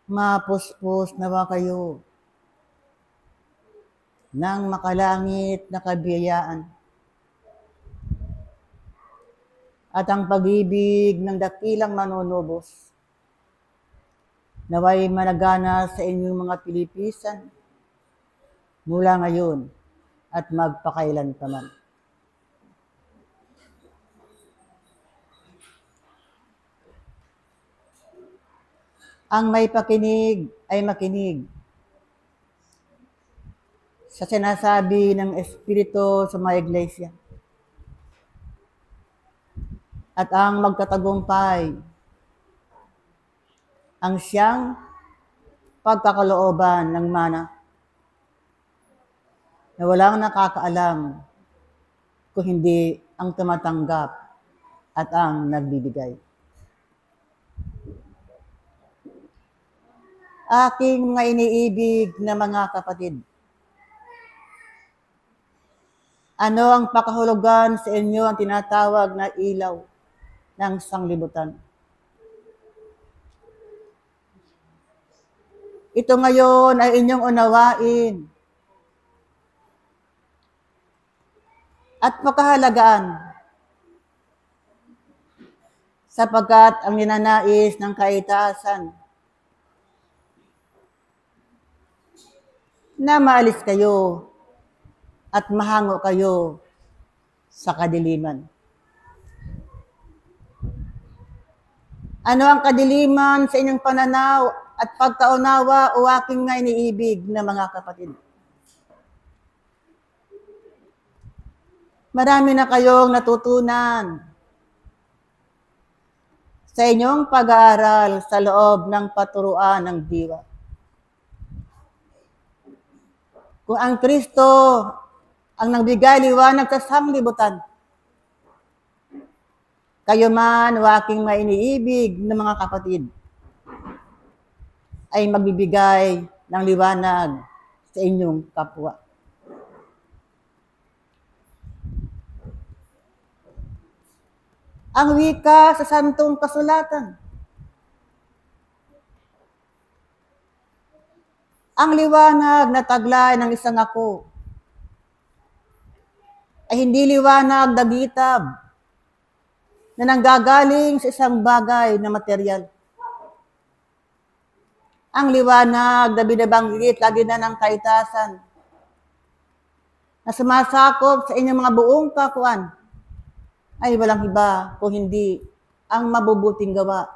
Mapuspos nawa kayo ng makalangit na kabiyayaan at ang pag-ibig ng dakilang manunubos naway managana sa inyong mga pilipisan mula ngayon at magpakailanpaman. Ang may pakinig ay makinig sa sinasabi ng Espiritu sa mga iglesia. At ang magtatagumpay ang siyang pagkakalooban ng mana na walang nakakaalam kung hindi ang tumatanggap at ang nagbibigay. Aking mga iniibig na mga kapatid, ano ang pakahulugan sa inyo ang tinatawag na ilaw ng sanglibutan? Ito ngayon ay inyong unawain at pakahalagaan sapagkat ang ninanais ng kaitaasan na maalis kayo at mahango kayo sa kadiliman. Ano ang kadiliman sa inyong pananaw at pagkaunawa o aking nga iniibig na mga kapatid? Marami na kayong natutunan sa inyong pag-aaral sa loob ng paturuan ng diwa. Kung ang Kristo ang nagbigay liwanag sa sanglibutan, kayo man o aking mainiibig na mga kapatid ay magbibigay ng liwanag sa inyong kapwa. Ang wika sa Santong Kasulatan. Ang liwanag na taglay ng isang ako ay hindi liwanag na gitab na nanggagaling sa isang bagay na material. Ang liwanag na binabanggit lagi na ng kaitasan na sumasakop sa inyong mga buong kakuan ay walang iba kung hindi ang mabubuting gawa.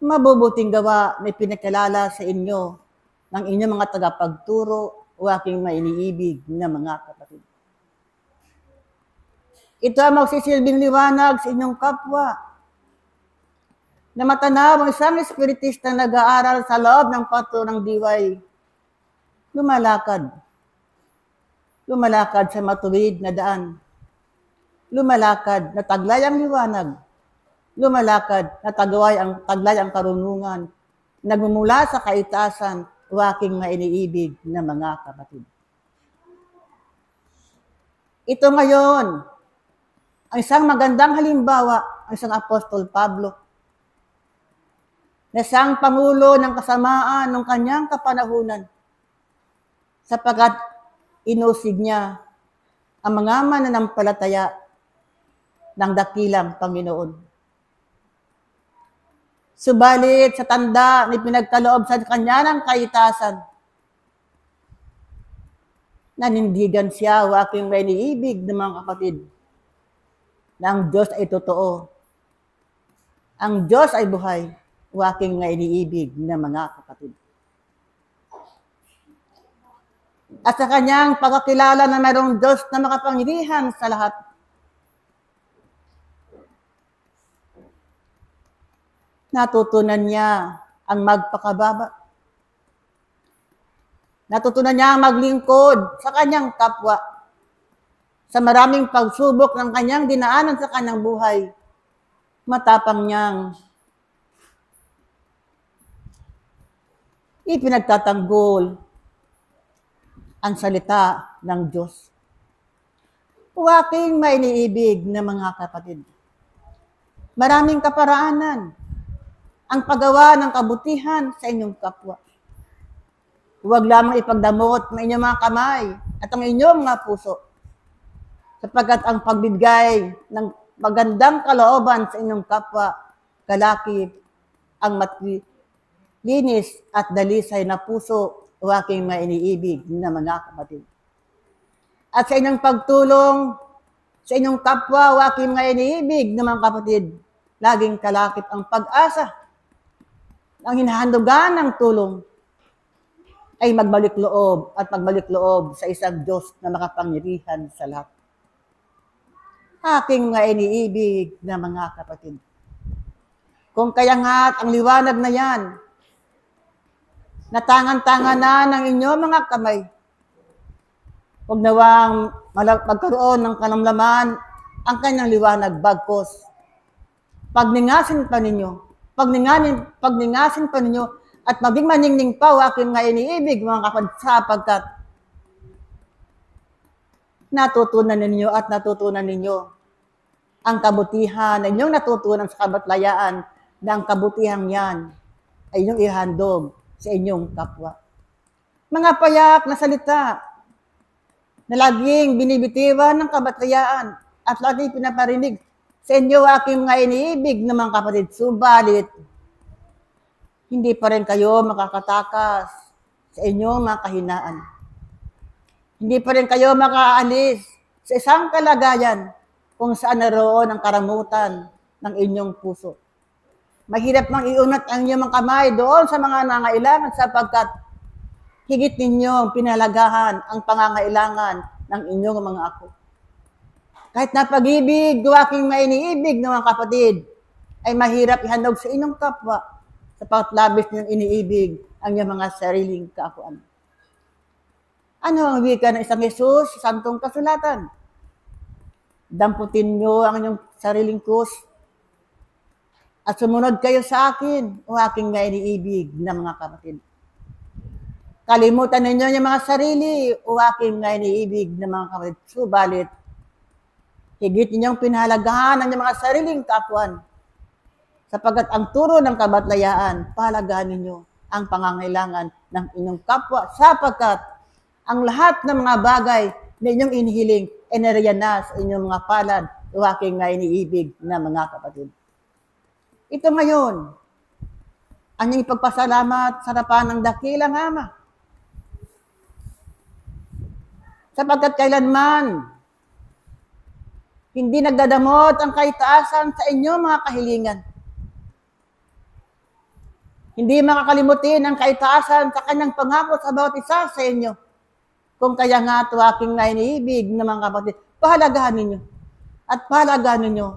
Mabubuting gawa na pinakilala sa inyo ng inyong mga tagapagturo o aking mainiibig na mga kapatid. Ito ang magsisilbing liwanag sa inyong kapwa na matanaw ang isang espiritista na nag-aaral sa loob ng pato ng diway. Lumalakad sa matuwid na daan. Lumalakad na taglay ang liwanag. Lumalakad na taglay ang karunungan. Nagmumula sa kaitasan o aking mainiibig na mga kapatid. Ito ngayon, ang isang magandang halimbawa, ang isang Apostol Pablo, na siyang pangulo ng kasamaan ng kanyang kapanahunan, sapagkat inusig niya ang mga mananampalataya ng dakilang Panginoon. Subalit sa tanda ni pinagkaloob sa kanya ng kaitasan, nanindigan siya o aking mainiibig ng mga kapatid na ang Diyos ay totoo. Ang Diyos ay buhay o aking mainiibig ng mga kapatid. At sa kanyang pagkakilala na mayroong Diyos na makapangyarihan sa lahat, natutunan niya ang magpakababa. Natutunan niya ang maglingkod sa kanyang kapwa. Sa maraming pagsubok ng kanyang dinaanan sa kanyang buhay, matapang niyang ipinagtatanggol ang salita ng Diyos. O aking mainiibig na mga kapatid, maraming kaparaanan ang paggawa ng kabutihan sa inyong kapwa. Huwag lamang ipagdamot ng inyong mga kamay at ang inyong mga puso, sapagkat ang pagbibigay ng magandang kalooban sa inyong kapwa, kalakip, ang linis at dalisay na puso o aking mga iniibig na mga kapatid. At sa inyong pagtulong sa inyong kapwa o aking mga iniibig na mga kapatid, laging kalakip ang pag-asa, ang hinahandugan ng tulong, ay magbalik loob at magbalik loob sa isang Diyos na makapangyarihan sa lahat. Aking mga iniibig na mga kapatid, kung kaya nga ang liwanag na yan, natangan-tangan na ng inyong mga kamay, huwag nawang magkaroon ng kalamlaman ang kanyang liwanag, bagkos pagningasin pa ninyo, pagningasin pa ninyo, at maging maningning pa o aking mga iniibig, mga kapatid, sapagkat natutunan ninyo ang kabutihan na inyong natutunan sa kabatlayaan na ang kabutihan yan ay inyong ihandog sa inyong kapwa. Mga payak na salita na laging binibitiwan ng kabatlayaan at laging pinaparinig sa inyo aking mga iniibig na mga kapatid, subalit hindi pa rin kayo makakatakas sa inyong mga kahinaan. Hindi pa rin kayo makaalis sa isang kalagayan kung saan naroon ang karamutan ng inyong puso. Mahirap mang iunat ang inyong mga kamay doon sa mga nangailangan sapagkat higit ninyong pinalagahan ang pangangailangan ng inyong mga ako. Kahit na pag-ibig, aking may iniibig ng mga kapatid, ay mahirap ihandog sa inyong kapwa sapagkat labis niyong iniibig ang inyong mga sariling kaakuan. Ano ang wika ng isang Jesus sa Santong Kasulatan? Damputin niyo ang inyong sariling krus at sumunod kayo sa akin, o aking mga iniibig na mga kapatid. Kalimutan ninyo yung mga sarili, o aking mga iniibig na mga kapatid. Subalit, higit ninyong pinahalagahan ang mga sariling kaakuan, sapagkat ang turo ng kabatlayaan, pahalagahan ninyo ang pangangailangan ng inyong kapwa, sapagkat ang lahat ng mga bagay na inyong inihiling ay nariyan na sa inyong mga palad, o aking mga iniibig na mga kapatid. Ito ngayon, ang inyong ipagpasalamat sa harapan ng dakilang Ama. Sapagkat kailanman, hindi nagdadamot ang kaitaasan sa inyong mga kahilingan. Hindi makakalimutin ang kaitaasan sa kanyang pangako sa bawat isa sa inyo. Kung kaya nga ito aking iniibig na mga kapatid, pahalagahan ninyo. At pahalagahan ninyo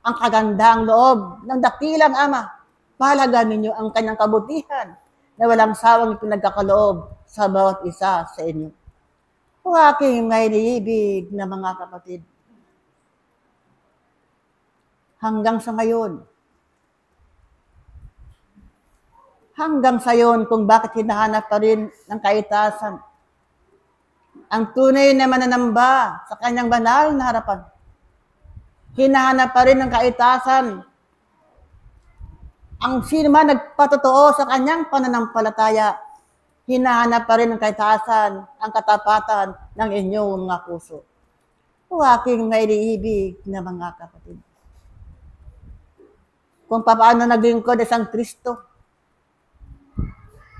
ang kagandang loob ng dakilang Ama. Pahalagahan ninyo ang kanyang kabutihan na walang sawang pinagkakaloob sa bawat isa sa inyo. O aking iniibig na mga kapatid, hanggang sa ngayon kung bakit hinahanap pa rin ng kaitaasan ang tunay na mananamba sa kanyang banal na harapan. Hinahanap pa rin ng kaitaasan ang sino man nagpatotoo sa kanyang pananampalataya. Hinahanap pa rin ng kaitaasan ang katapatan ng inyong mga puso. O aking iniibig na mga kapatid, kung paano naglingkod isang Kristo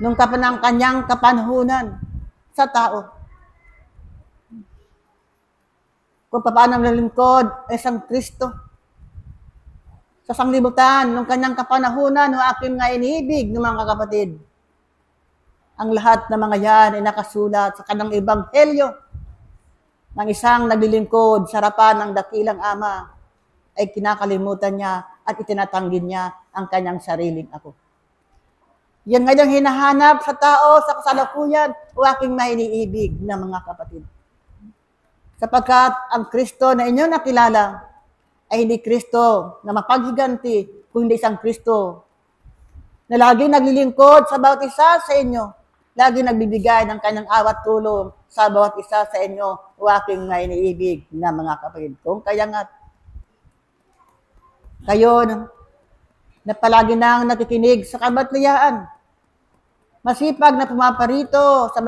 nung kanyang kapanhunan sa tao. Kung paano naglingkod isang Kristo sa sanglibutan nung kanyang kapanahunan, o aking mga iniibig ng mga kapatid. Ang lahat ng mga yan ay nakasulat sa kanyang ebanghelyo ng isang naglilingkod sa harapan ng dakilang Ama ay kinakalimutan niya at itinatanggi niya ang kanyang sariling ako. Yan ngayong hinahanap sa tao sa kasalukuyan, o aking iniibig na mga kapatid. Sapagkat ang Kristo na inyo nakilala ay hindi Kristo na mapaghiganti, kundi isang Kristo na laging naglilingkod sa bawat isa sa inyo, laging nagbibigay ng kanyang awat tulong sa bawat isa sa inyo, o aking iniibig na mga kapatid. Kung kaya nga, kayo na palagi nang nakikinig sa kabatliyaan. Masipag na pumaparito sa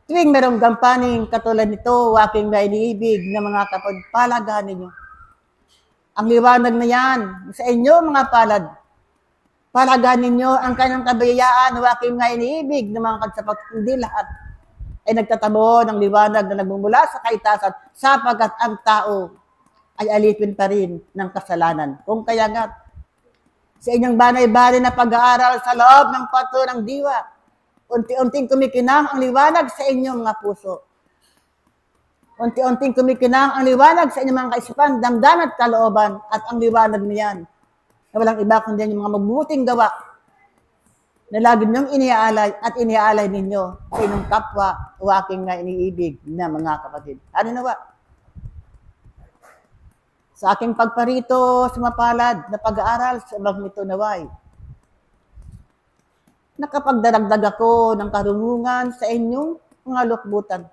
tuwing merong gampaning katulad nito, aking may iniibig na mga kapagpalagan ninyo. Ang liwanag na yan sa inyo mga palad. Palagan ninyo ang kanyang kabayaan, aking may iniibig na mga katsapat, hindi lahat ay nagtatabo ng liwanag na nagmumula sa kaitasan sapagkat ang tao ay alipin pa rin ng kasalanan. Kung kaya nga, sa inyong banay-banay na pag-aaral sa loob ng pato ng diwa, unti-unting kumikinang ang liwanag sa inyong mga puso. Unti-unting kumikinang ang liwanag sa inyong mga kaisipan, damdamin at kalooban, at ang liwanag niyan na walang iba kundi yung mga mabuting gawa na lagi ninyong iniaalay at iniaalay ninyo sa inyong kapwa o aking nga iniibig na mga kapatid. Ano na ba? Sa aking pagparito sa mapalad na pag-aaral sa ibang ito naway, nakapagdaragdag ako ng karunungan sa inyong mga lukbutan.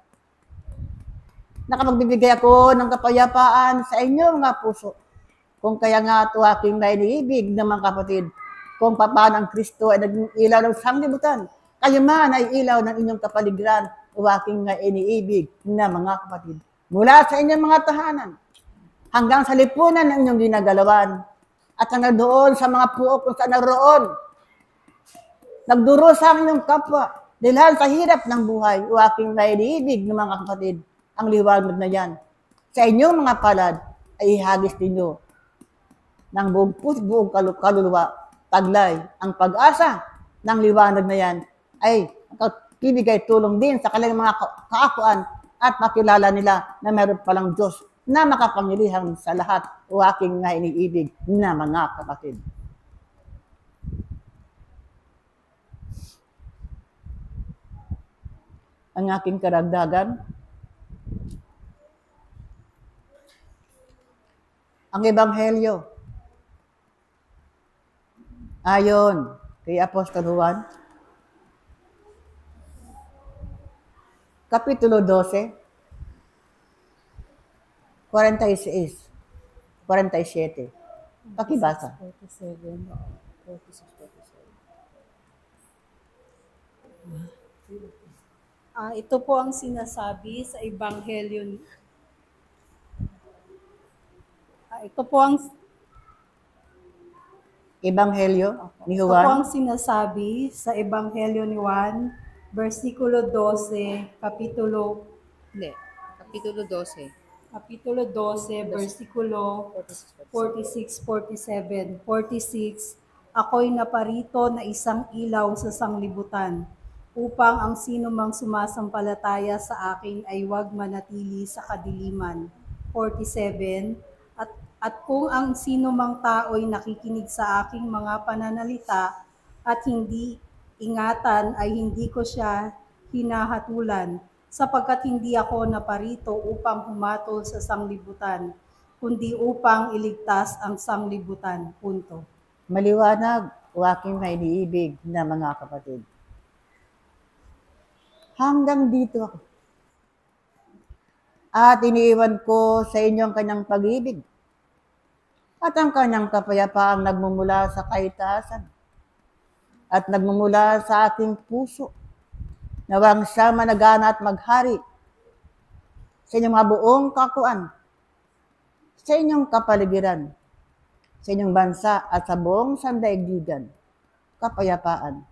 Nakapagbibigay ako ng kapayapaan sa inyong mga puso. Kung kaya nga ito aking na iniibig ng mga kapatid, kung paano ang Kristo ay naging ilaw ng sanglibutan, kayo man ay ilaw ng inyong kapaligiran o aking nga iniibig na mga kapatid. Mula sa inyong mga tahanan, hanggang sa lipunan ng inyong ginagalawan, at hanggang doon sa mga puok kung saan naroon, nagduro sa inyong kapwa, dahil sa hirap ng buhay, o aking nga iniibig ng mga kapatid, ang liwanag na yan. Sa inyong mga palad, ay ihagis ninyo ng buong kaluluwa, taglay, ang pag-asa ng liwanag na yan ay bibigay tulong din sa kanilang mga kaakuan at makilala nila na meron palang Diyos na makapangyarihan sa lahat o aking nga iniibig na mga kapatid. Ang aking karagdagan, ang Ebanghelyo ayon kay Apostol Juan, Kapitulo 12, 46, 47. Pakibasa. 47, 46, 47. Ito po ang sinasabi sa Ebanghelyo. Ito po ang Ebanghelyo ni Ito po Juan, ang sinasabi sa Ebanghelyo ni Juan, versikulo 12, Kapitulo 12, versikulo 46, 47. 46, ako'y naparito na isang ilaw sa sanglibutan, upang ang sino mang sumasampalataya sa akin ay huwag manatili sa kadiliman. 47, at kung ang sino mang tao'y nakikinig sa aking mga pananalita at hindi ingatan ay hindi ko siya hinahatulan, sapagkat hindi ako naparito upang humatol sa sanglibutan, kundi upang iligtas ang sanglibutan. Punto. maliwanag o aking may iniibig na mga kapatid. Hanggang dito ako. At iniiwan ko sa inyo ang kanyang pag-ibig at ang kanyang kapayapaang nagmumula sa kaitasan at nagmumula sa aking puso. Nawang siya managana at maghari sa inyong mga buong kakuan, sa inyong kapaligiran, sa inyong bansa at sa buong sandaigdigan. Kapayapaan,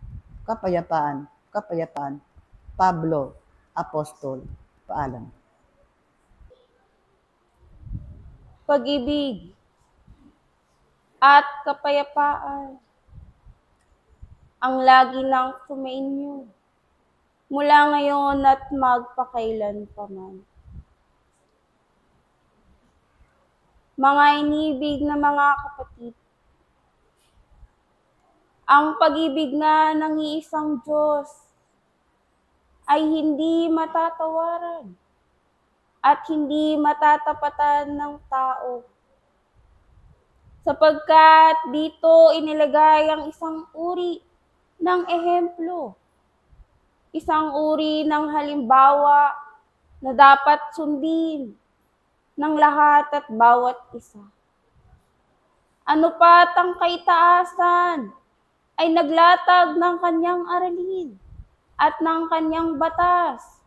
kapayapaan, kapayapaan. Pablo, Apostol, paalam. Pag-ibig at kapayapaan ang lagi nang sumainyo mula ngayon at magpakailan pa man. Mga inibig na mga kapatid, ang pag-ibig nga ng iisang Diyos ay hindi matatawaran at hindi matatapatan ng tao. Sapagkat dito inilagay ang isang uri ng ehemplo, isang uri ng halimbawa na dapat sundin ng lahat at bawat isa. Ano pat ang kaitaasan ay naglatag ng kanyang aralin at ng kanyang batas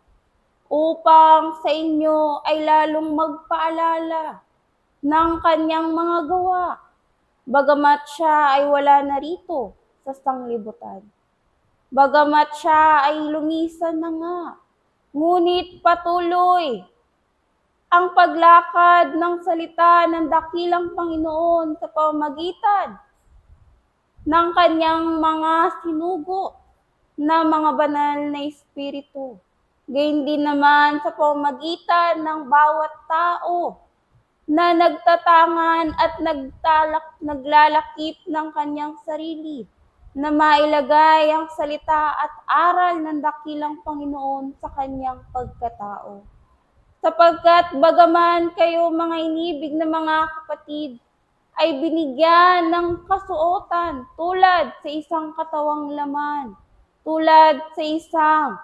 upang sa inyo ay lalong magpaalala ng kanyang mga gawa, bagamat siya ay wala na rito sa sanglibutan. Bagamat siya ay lumisan na nga, ngunit patuloy ang paglakad ng salita ng dakilang Panginoon sa pamamagitan ng kanyang mga sinugo na mga banal na espiritu. Gayun din naman sa pamamagitan ng bawat tao na nagtatangan at naglalakip ng kanyang sarili na mailagay ang salita at aral ng dakilang Panginoon sa kanyang pagkatao. Sapagkat bagaman kayo mga inibig na mga kapatid, ay binigyan ng kasuotan tulad sa isang katawang laman, tulad sa isang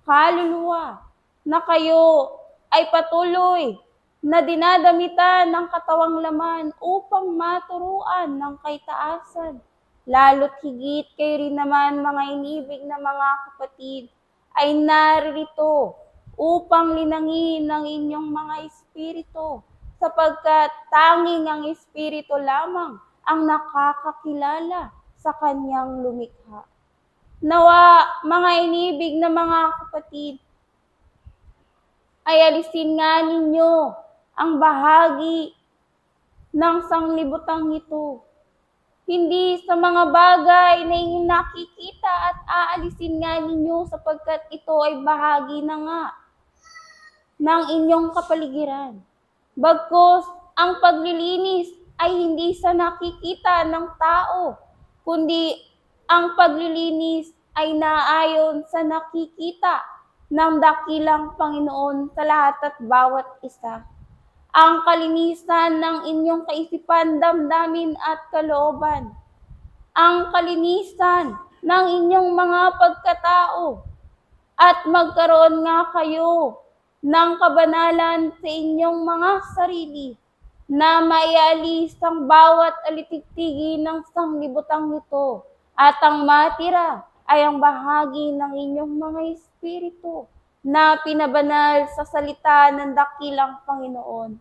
kaluluwa, na kayo ay patuloy na dinadamitan ng katawang laman upang maturuan ng kaitaasan. Lalo't higit kayo rin naman mga inibig na mga kapatid ay naririto upang linangin ang inyong mga espiritu, sapagkat tanging ang espiritu lamang ang nakakakilala sa kanyang lumikha. Nawa, mga inibig na mga kapatid, ay alisin nga ninyo ang bahagi ng sanglibutang ito. Hindi sa mga bagay na inyong nakikita at aalisin nga ninyo sapagkat ito ay bahagi na nga ng inyong kapaligiran. Bagkus, ang paglilinis ay hindi sa nakikita ng tao, kundi ang paglilinis ay naayon sa nakikita ng dakilang Panginoon sa lahat at bawat isa. Ang kalinisan ng inyong kaisipan, damdamin at kalooban. Ang kalinisan ng inyong mga pagkatao. At magkaroon nga kayo ng kabanalan sa inyong mga sarili na maialis ang bawat alitigtigi ng sanglibutang ito. At ang matira ay ang bahagi ng inyong mga espiritu na pinabanal sa salita ng dakilang Panginoon.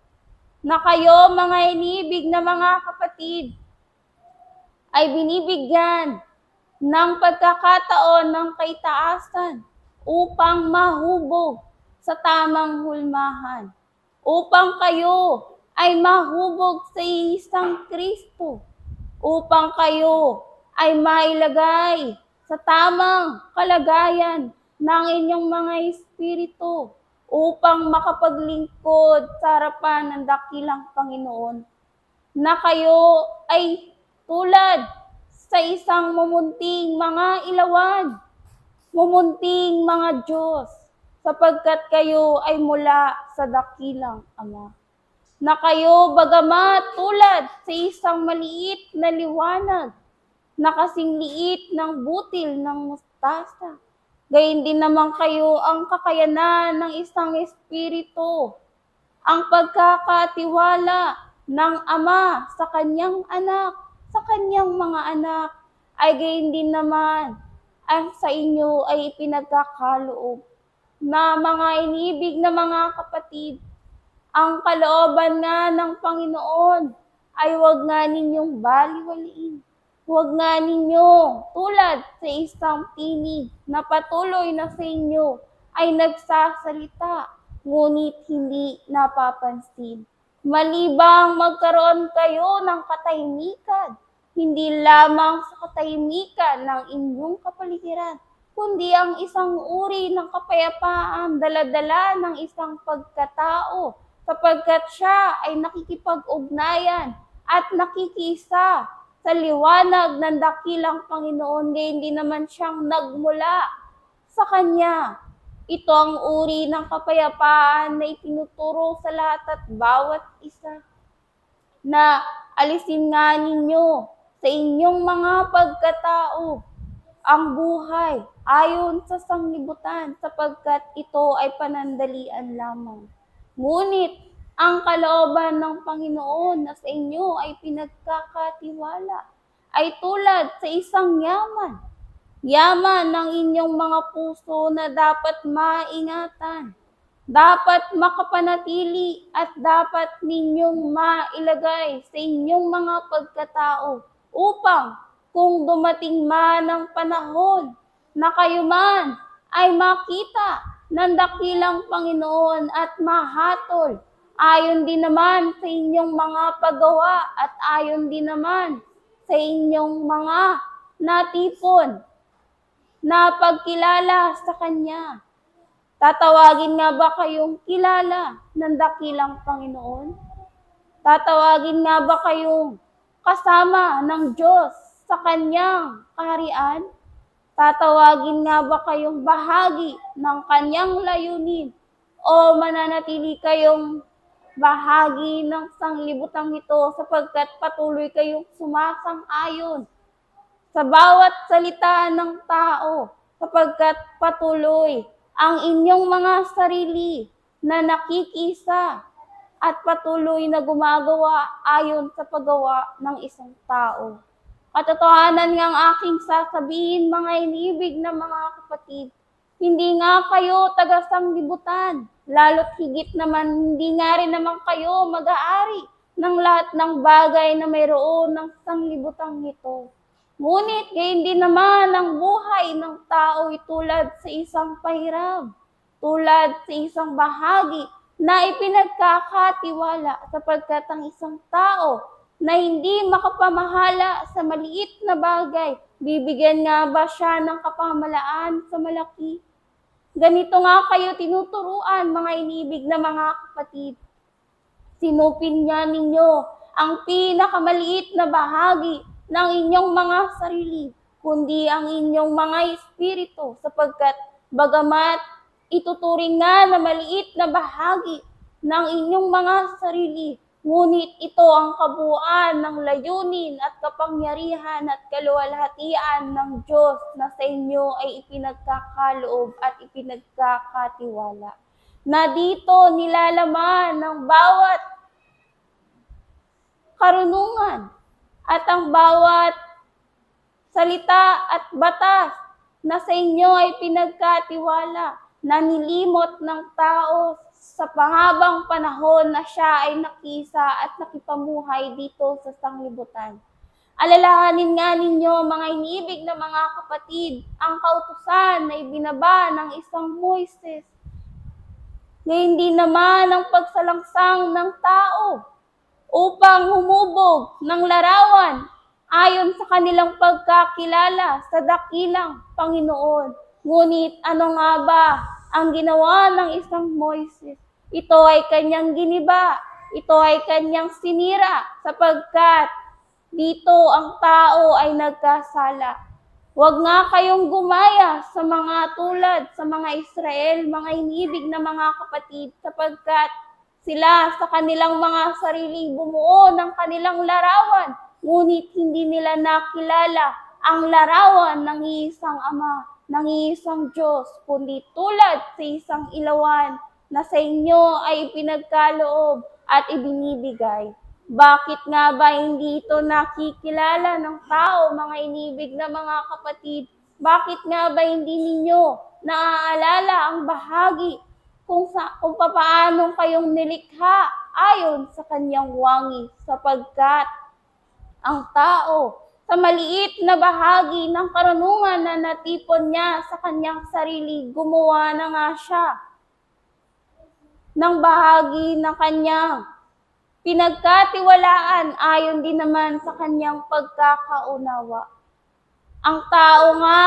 Na kayo, mga inibig na mga kapatid, ay binibigyan ng pagkakataon ng kaitaasan upang mahubog sa tamang hulmahan, upang kayo ay mahubog sa isang Kristo, upang kayo ay mailagay sa tamang kalagayan ng inyong mga espiritu upang makapaglingkod sa harapan ng dakilang Panginoon. Na kayo ay tulad sa isang mumunting mga ilawan, mumunting mga Diyos, sapagkat kayo ay mula sa dakilang Ama. Na kayo bagamat tulad sa isang maliit na liwanag, na kasing liit ng butil ng mustasa, gayon din naman kayo ang kakayanan ng isang espiritu, ang pagkakatiwala ng Ama sa kanyang anak, sa kanyang mga anak, ay gayon din naman ang sa inyo ay ipinagkakaloob. Na mga inibig na mga kapatid, ang kalooban nga ng Panginoon ay huwag nga ninyong baliwaliin. Huwag nga ninyo tulad sa isang tinig na patuloy na sa inyo ay nagsasalita, ngunit hindi napapansin. Malibang magkaroon kayo ng katahimikan, hindi lamang sa katahimikan ng inyong kapaligiran, kundi ang isang uri ng kapayapaan, dala-dala ng isang pagkatao, sapagkat siya ay nakikipag-ugnayan at nakikiisa sa liwanag ng dakilang Panginoon, gayon din naman siyang nagmula sa Kanya. Ito ang uri ng kapayapaan na itinuturo sa lahat at bawat isa. Na alisin nga ninyo sa inyong mga pagkatao ang buhay ayon sa sanglibutan, sapagkat ito ay panandalian lamang. Ngunit ang kalooban ng Panginoon na sa inyo ay pinagkakatiwala ay tulad sa isang yaman. Yaman ng inyong mga puso na dapat maingatan, dapat makapanatili at dapat ninyong mailagay sa inyong mga pagkatao upang kung dumating man ang panahon na kayo man ay makita ng dakilang Panginoon at mahatol ayon din naman sa inyong mga paggawa at ayon din naman sa inyong mga natipon na pagkilala sa Kanya. Tatawagin nga ba kayong kilala ng dakilang Panginoon? Tatawagin nga ba kayong kasama ng Diyos sa Kanyang kaharian? Tatawagin nga ba kayong bahagi ng Kanyang layunin? O mananatili kayong bahagi ng sanglibutang ito sapagkat patuloy kayong sumasang-ayon sa bawat salita ng tao sapagkat patuloy ang inyong mga sarili na nakikisa at patuloy na gumagawa ayon sa paggawa ng isang tao. Katotohanan nga ang aking sasabihin, mga inibig na mga kapatid, hindi nga kayo taga-sanglibutan, lalo't higit naman hindi nga rin naman kayo mag-aari ng lahat ng bagay na mayroon ng sanglibutang ito. Ngunit gayon din naman ang buhay ng tao ay tulad sa isang pahiram, tulad sa isang bahagi na ipinagkakatiwala sapagkat ang isang tao na hindi makapamahala sa maliit na bagay, bibigyan nga ba siya ng kapamalaan sa malaki? Ganito nga kayo tinuturuan, mga inibig na mga kapatid. Sinupin niya ninyo ang pinakamaliit na bahagi ng inyong mga sarili, kundi ang inyong mga espiritu, sapagkat bagamat ituturing nga na maliit na bahagi ng inyong mga sarili, ngunit ito ang kabuuan ng layunin at kapangyarihan at kaluwalhatian ng Diyos na sa inyo ay ipinagkakaloob at ipinagkakatiwala. Na dito nilalaman ng bawat karunungan at ang bawat salita at batas na sa inyo ay pinagkatiwala na nilimot ng tao sa pahabang panahon na siya ay nakisa at nakipamuhay dito sa sanglibutan. Alalahanin nga ninyo, mga inibig na mga kapatid, ang kautusan na ibinaba ng isang Moises na hindi naman ang pagsalangsang ng tao upang humubog ng larawan ayon sa kanilang pagkakilala sa dakilang Panginoon. Ngunit ano nga ba ang ginawa ng isang Moises? Ito ay kanyang giniba, ito ay kanyang sinira sapagkat dito ang tao ay nagkasala. Huwag nga kayong gumaya sa mga tulad sa mga Israel, mga inibig na mga kapatid, sapagkat sila sa kanilang mga sarili bumuo ng kanilang larawan, ngunit hindi nila nakilala ang larawan ng iisang Ama, ng iisang Diyos, kundi tulad sa isang ilawan na sa inyo ay ipinagkaloob at ibinibigay. Bakit nga ba hindi ito nakikilala ng tao, mga inibig na mga kapatid? Bakit nga ba hindi ninyo naaalala ang bahagi kung papaano kayong nilikha ayon sa kanyang wangis, sapagkat ang tao sa maliit na bahagi ng karunungan na natipon niya sa kanyang sarili, gumawa na nga siya ng bahagi na kanyang pinagkatiwalaan ayon din naman sa kanyang pagkakaunawa. Ang tao nga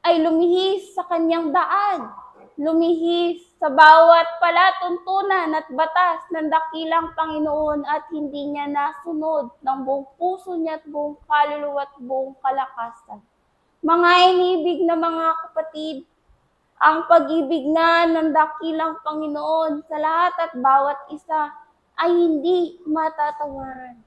ay lumihis sa kanyang daan, lumihis sa bawat palatuntunan at batas ng dakilang Panginoon at hindi niya nasunod ng buong puso niya at buong kaluluwa at buong kalakasan. Mga inibig na mga kapatid, ang pag-ibig nga ng dakilang Panginoon sa lahat at bawat isa ay hindi matatawaran.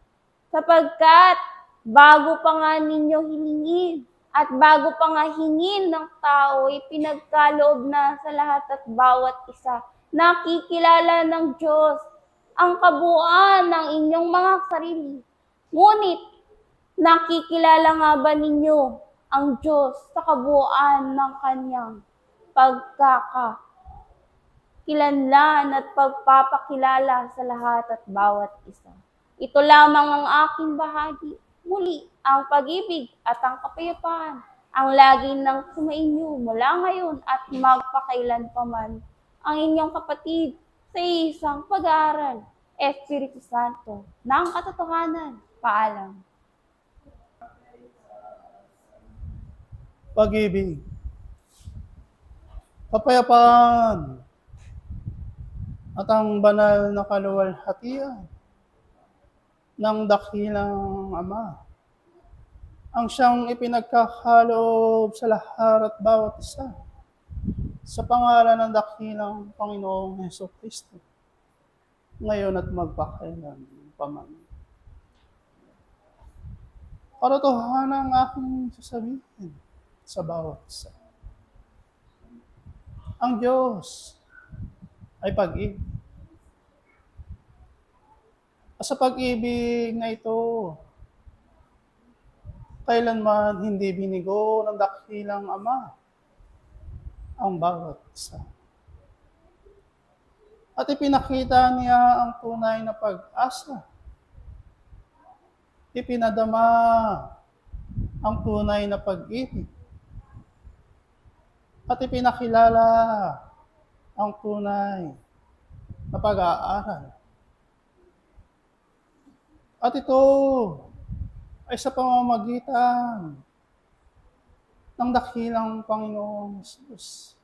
Sapagkat bago pa nga ninyo hilingin at bago pa nga hingin ng tao, ay pinagkaloob na sa lahat at bawat isa nakikilala ng Diyos ang kabuuan ng inyong mga sarili. Ngunit, nakikilala nga ba ninyo ang Diyos sa kabuuan ng kanyang pagkakakilanlan at pagpapakilala sa lahat at bawat isa? Ito lamang ang aking bahagi. Muli, ang pag-ibig at ang kapayapaan ang laging nang sumainyo mula ngayon at magpakailan pa man, ang inyong kapatid sa isang pag-aaral, Espiritu Santo, ng katotohanan. Paalam. Pag-ibig, kapayapaan, at ang banal na kaluwalhatian ng dakilang Ama, ang siyang ipinagkakaloob sa lahat at bawat isa, sa pangalan ng dakilang Panginoong Hesukristo, ngayon at magpakailan paman. Katotohanan ang aking sasabihin sa bawat isa. Ang Diyos ay pag-ibig. At sa pag-ibig na ito, kailanman hindi binigo ng dakilang Ama ang bawat isa. At ipinakita niya ang tunay na pag-asa. Ipinadama ang tunay na pag-ibig. At ipinakilala ang tunay na pag-aaral. At ito ay sa pamamagitan ng dakilang Panginoong Jesus.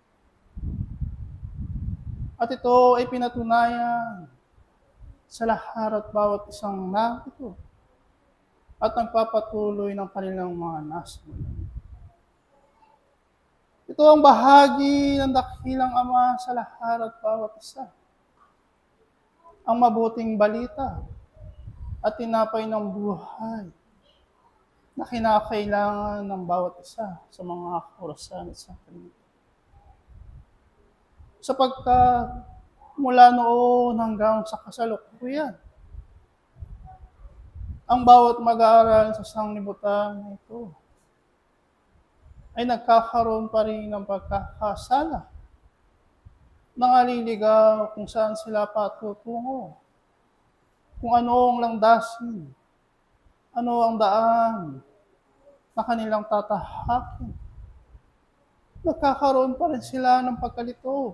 At ito ay pinatunayan sa lahat at bawat isang narito at nagpapatuloy ng kanilang mga nasulat. Ito ang bahagi ng dakilang Ama sa lahat at bawat isa. Ang mabuting balita at tinapay ng buhay na kinakailangan ng bawat isa sa mga orasan at sakramento. Sapagkat mula noon hanggang sa kasalukuyan, ang bawat mag-aaral sa sanglibutan na ito ay nagkakaroon pa rin ng pagkakasala, nangaliligaw kung saan sila patutungo, kung ano ang landasin, ano ang daan na kanilang tatahakin. Nagkakaroon pa rin sila ng pagkalito,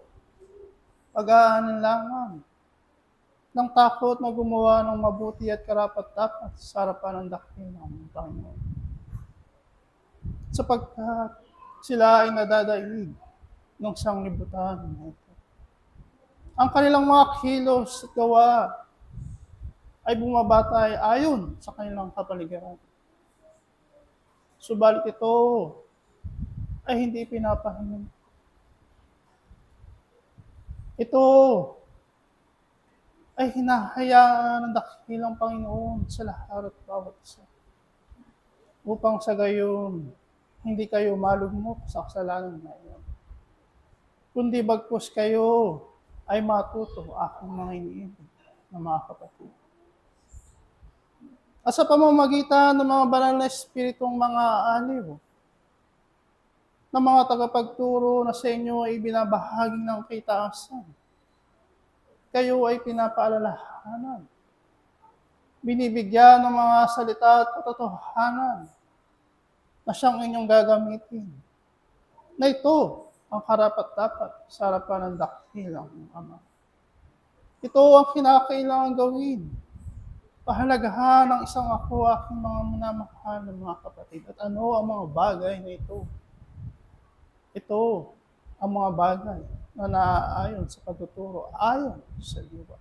pag-aalinlangan, ng takot na gumawa ng mabuti at karapat-dapat sa harapan ng dakilang Panginoon. Sapagkat sila ay nadadaig ng sanglibutan na ito. Ang kanilang mga kilos at gawa ay bumabatay ayon sa kanilang kapaligiran. Subalit ito ay hindi pinapahimin. Ito ay hinahayaan ng dakilang Panginoon sa lahat at bawat isa, upang sa gayon hindi kayo malugmok sa kasalanan na iyon, kundi bagkus kayo ay matuto aking mga iniibig na mga kapatid. At sa pamamagitan ng mga banal na espiritong mga aliw, ng mga tagapagturo na sa inyo ay binabahagi ng kaitaasan, kayo ay pinapaalalahanan, binibigyan ng mga salita at katotohanan na siyang inyong gagamitin, na ito ang karapat-dapat sa harapan ng dakilang Ama. Ito ang kinakailangan gawin, pahalagahan ng isang ako, aking mga minamahal ng mga kapatid. At ano ang mga bagay na ito? Ito ang mga bagay na naaayon sa pagtuturo, ayon sa diwa.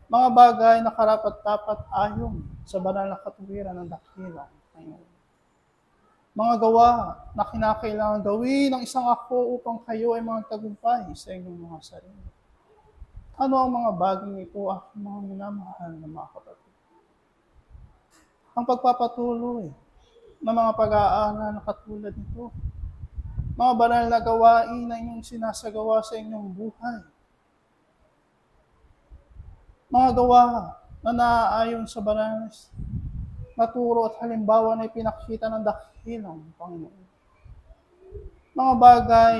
Mga bagay na karapat-dapat ayon sa banal na katuwiran ng dakilang Panginoon. Mga gawa na kinakailangan gawin ng isang ako upang kayo ay magtagumpay sa inyong mga sarili. Ano ang mga bagay ito, aking mga minamahal na mga kapatid? Ang pagpapatuloy ng mga pag-aaral na katulad nito, mga banal na gawain na inyong sinasagawa sa inyong buhay, mga gawa na naaayon sa banal na turo at halimbawa na ipinakita ng dakilang Panginoon. Mga bagay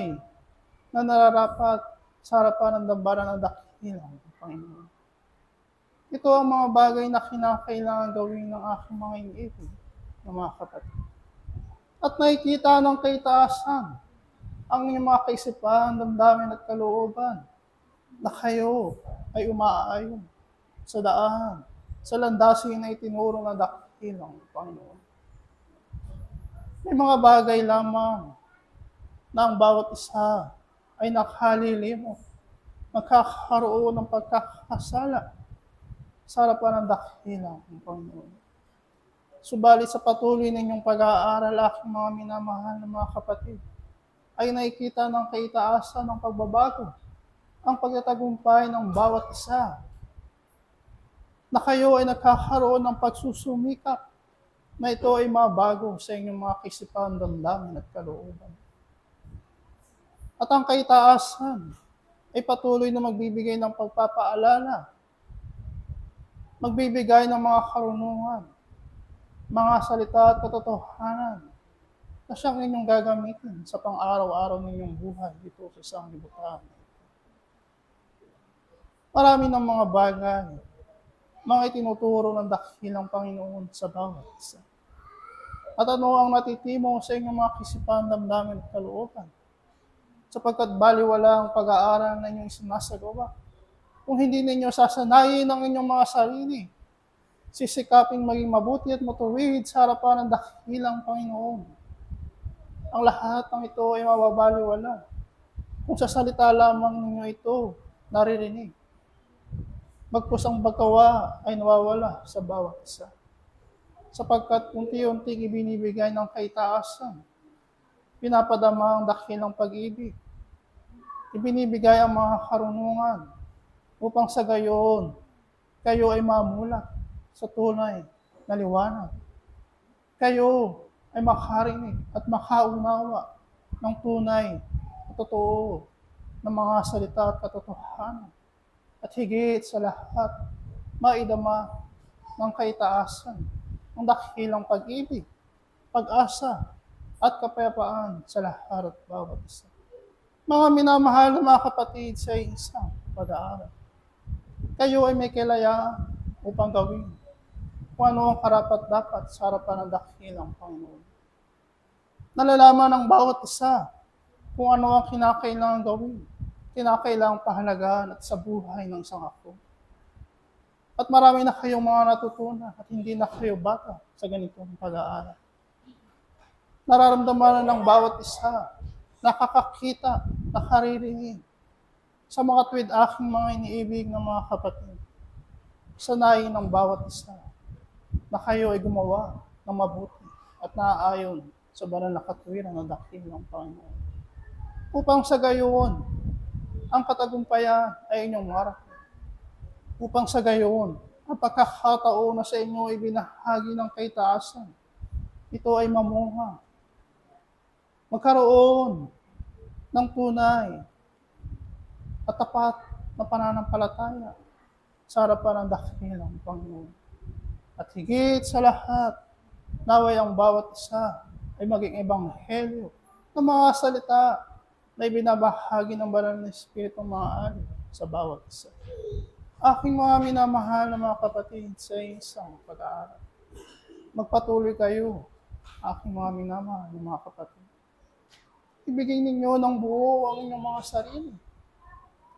na nararapat sa harapan ng dambana ng dakilang Panginoon. Ito ang mga bagay na kinakailangan gawin ng aking mga iniibig na mga kapatid. At nakikita ng kaitaasan ang inyong mga kaisipan, damdamin at kalooban na kayo ay umaayon sa daan, sa landasin na itinuro ng dakilang Panginoon. May mga bagay lamang na ang bawat isa ay nakalilimot, magkakaroon ng pagkakasala sa harapan ng dakilang Panginoon. Subalit sa patuloy ninyong pag-aaral, aking mga minamahal na mga kapatid, ay nakikita ng kaitaasan ng pagbabago, ang pagtatagumpay ng bawat isa, na kayo ay nagkakaroon ng pagsusumikap na ito ay mabago sa inyong mga kaisipan, damdamin at kalooban. At ang kaitaasan ay patuloy na magbibigay ng pagpapaalala, magbibigay ng mga karunungan, mga salita at katotohanan na siyang inyong gagamitin sa pang-araw-araw ninyong buhay dito sa sanglibutan. Marami ng mga bagay, mga itinuturo ng dakilang Panginoon sa bawat isa. At ano ang natitimo sa inyong mga kisipan, damdamin at kalooban? Sapagkat baliwala ang pag-aaral na inyong sinasagawa. Kung hindi ninyo sasanayin ang inyong mga sarili, sisikaping maging mabuti at matuwid sa harapan ng dakilang Panginoon. Ang lahat ng ito ay mababaliwala kung sa salita lamang ninyo ito naririnig. Bagkus ang paggawa ay nawawala sa bawat isa. Sapagkat unti-unting ibinibigay ng kaitaasan, pinapadama ang dakilang pag-ibig, ibinibigay ang mga karunungan, upang sa gayon, kayo ay mamulat sa tunay na liwanag. Kayo ay makarinig at makaunawa ng tunay at totoo ng mga salita at katotohanan. At higit sa lahat, maidama ng kaitaasan, ng dakilang pag-ibig, pag-asa, at kapayapaan sa lahat at bawat isa. Mga minamahal na mga kapatid sa isang pag-aaral, kayo ay may kilayaan upang gawin kung ano ang karapat-dapat sa harapan ng dakilang Panginoon. Nalalaman ng bawat isa kung ano ang kinakailangan gawin, kinakailangang pahalagaan at sa buhay ng sangako. At marami na kayong mga natutunan at hindi na kayo bata sa ganitong pag-aaral. Nararamdaman na ng bawat isa, nakakakita, nakaririnig sa mga tuwid aking mga iniibig na mga kapatid. Sanayin ng bawat isa na kayo ay gumawa ng mabuti at naaayon sa banal na katuwiran ng dakilang Panginoon. Upang sa gayon, ang katagumpayan ay inyong marathon. Upang sa gayon, ang pagkakataon na sa inyo ay binahagi ng kaitaasan, ito ay mamunga. Magkaroon ng tunay at tapat na pananampalataya sa harapan ng dakilang Panginoon. At higit sa lahat, naway ang bawat isa ay maging ebanghelyo ng mga salita na ibinabahagi ng banal na Espiritu maaari sa bawat isa. Aking mga minamahal na mga kapatid sa isang pag-aaral, magpatuloy kayo, aking mga minamahal na mga kapatid. Ibigay ninyo ng buo ang inyong mga sarili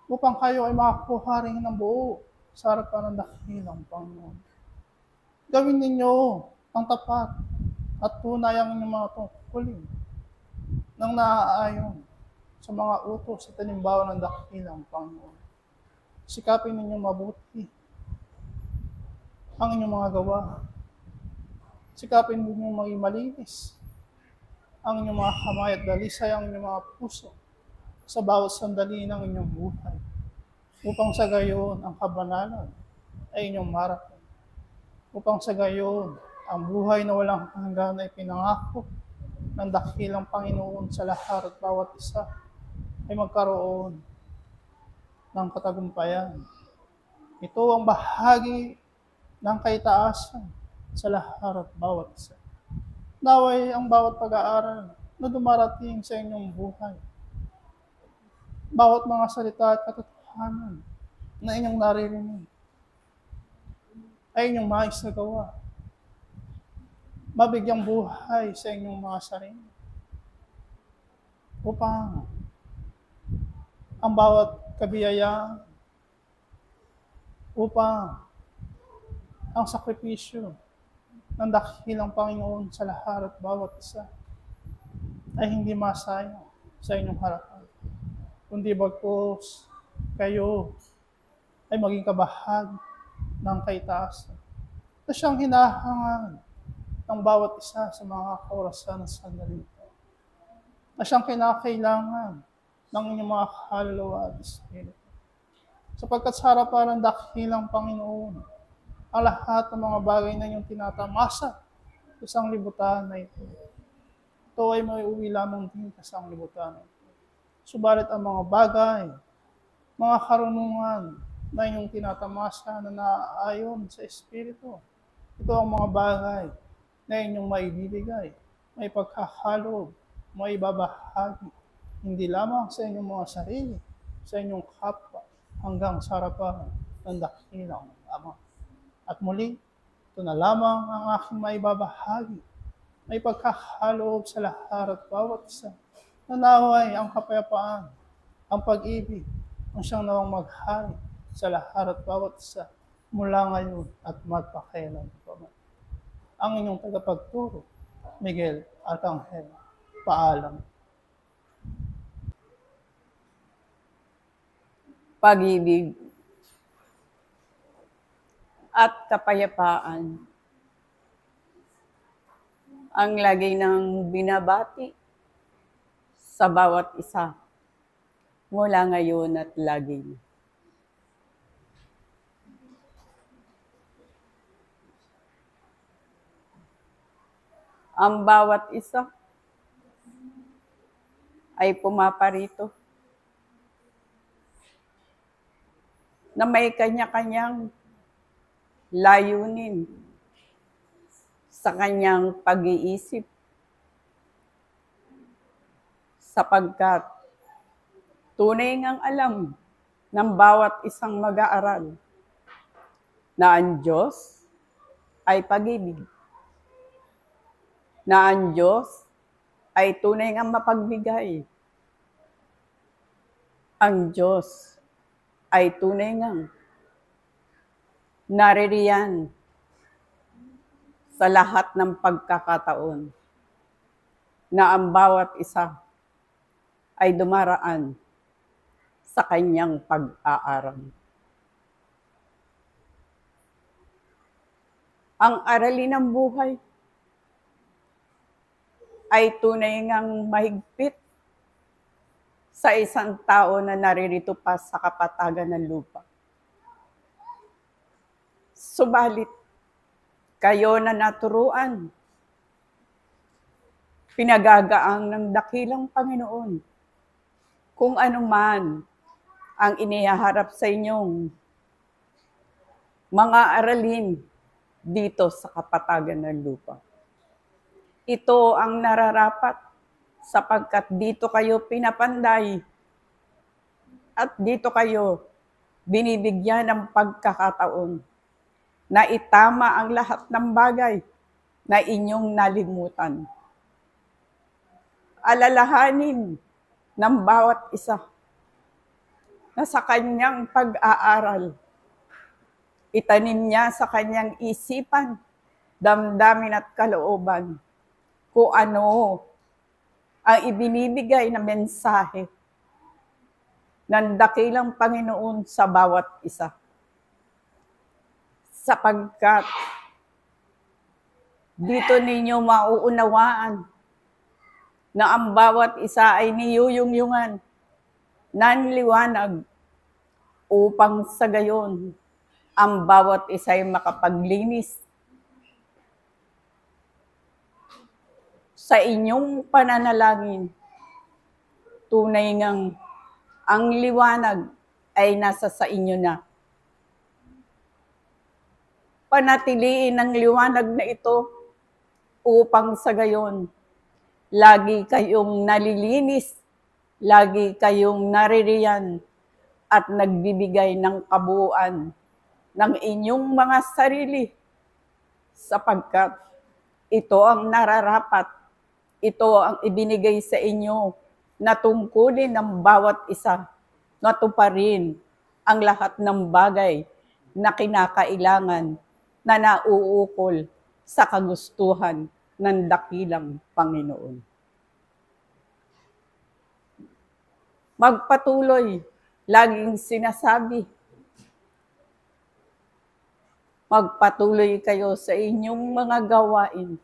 upang kayo ay makakuha rin ng buo sa harapan ng dakilang Panginoon. Gawin ninyo ang tapat at tunay ang inyong mga tungkulin nang naaayon sa mga utos at halimbawa ng dakilang Panginoon. Sikapin ninyo mabuti ang inyong mga gawa. Sikapin ninyo maging malinis ang inyong mga kamay at dalisay ang inyong mga puso sa bawat sandali ng inyong buhay. Upang sa gayon ang kabanalan ay inyong marathon. Upang sa gayon ang buhay na walang hanggan ay pinangako ng dakilang Panginoon sa lahat at bawat isa ay magkaroon ng katagumpayan Ito ang bahagi ng kaitaasan sa lahat at bawat isa. Naway ang bawat pag-aaral na dumarating sa inyong buhay, bawat mga salita at katotohanan na inyong naririnig, ay inyong maisagawa, mabigyang buhay sa inyong mga sarili, upang ang bawat kabiyayaan, upang ang sakripisyo ng dakilang Panginoon sa lahat at bawat isa ay hindi masayang sa inyong harapan, kundi bagkus kayo ay maging kabahagi ng kaitaasan na siyang hinahangad ng bawat isa sa mga kaorasan ng sandali ito, na siyang kinakailangan ng inyong mga kaluluwa at espiritu. Sapagkat sa harapan ng dakilang Panginoon, ang lahat ng mga bagay na inyong tinatamasa sa sanglibutan na ito, ito ay may uwi lamang din sa sanglibutan na ito. Subalit ang mga bagay, mga karunungan na inyong tinatamasa na naaayon sa espiritu, ito ang mga bagay na inyong maibibigay, may pagkakalob, may babahagi, hindi lamang sa inyong mga sarili, sa inyong kapwa, hanggang sa harapan ng dakilang Ama. At muli, ito na lamang ang aking maibabahagi, may pagkakaloob sa lahat at bawat isa, na naway ang kapayapaan, ang pag-ibig, ang siyang nawang maghari sa lahat at bawat isa, mula ngayon at magpakailan pa man. Ang inyong tagapagturo, Miguel Arcangel. Paalam. Pag-ibig at kapayapaan ang lagi ng binabati sa bawat isa mula ngayon at lagi. Ang bawat isa ay pumaparito na may kanya-kanyang layunin sa kanyang pag-iisip, sapagkat tunay ngang alam ng bawat isang mag-aaral na ang Diyos ay pag-ibig, na ang Diyos ay tunay ngang mapagbigay, ang Diyos ay tunay ngang naririyan sa lahat ng pagkakataon na ang bawat isa ay dumaraan sa kanyang pag-aaral. Ang aralin ng buhay ay tunay ngang mahigpit sa isang tao na naririto pa sa kapatagan ng lupa. Subalit, kayo na naturuan, pinagagaang ng dakilang Panginoon, kung ano man ang inihaharap sa inyong mga aralin dito sa kapatagan ng lupa. Ito ang nararapat sapagkat dito kayo pinapanday at dito kayo binibigyan ng pagkakataon na itama ang lahat ng bagay na inyong nalimutan. Alalahanin ng bawat isa na sa kanyang pag-aaral, itanim niya sa kanyang isipan, damdamin at kalooban kung ano ang ibinibigay na mensahe ng dakilang Panginoon sa bawat isa. Sapagkat dito ninyo mauunawaan na ang bawat isa ay niyuyungyungan ng liwanag upang sa gayon ang bawat isa ay makapaglinis sa inyong pananalangin. Tunay ngang ang liwanag ay nasa sa inyo na. panatiliin ang liwanag na ito upang sa gayon, lagi kayong nalilinis, lagi kayong naririyan at nagbibigay ng kabuuan ng inyong mga sarili sapagkat ito ang nararapat, ito ang ibinigay sa inyo na tungkulin ng bawat isa na tuparin ang lahat ng bagay na kinakailangan na nauukol sa kagustuhan ng dakilang Panginoon. Magpatuloy, laging sinasabi, magpatuloy kayo sa inyong mga gawain.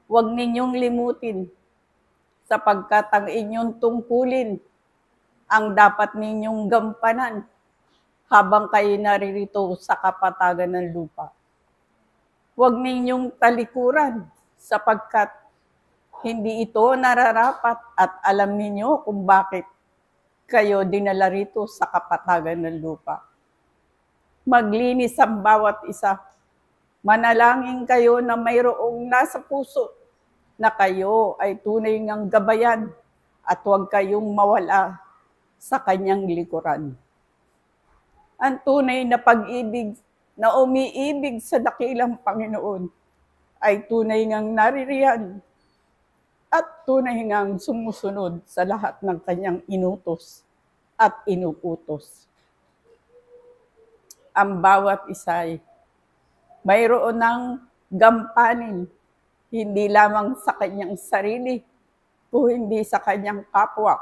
Huwag ninyong limutin sapagkat ang inyong tungkulin ang dapat ninyong gampanan habang kayo naririto sa kapatagan ng lupa. Huwag ninyong talikuran sapagkat hindi ito nararapat at alam ninyo kung bakit kayo dinala rito sa kapatagan ng lupa. Maglinis ang bawat isa. Manalangin kayo na mayroong nasa puso na kayo ay tunay ngang gabayan at huwag kayong mawala sa kanyang likuran. Ang tunay na pag-ibig na umiibig sa dakilang Panginoon ay tunay ngang naririyan at tunay ngang sumusunod sa lahat ng kanyang inutos at inuutos. Ang bawat isa ay mayroon ng gampanin, hindi lamang sa kanyang sarili, kundi sa kanyang kapwa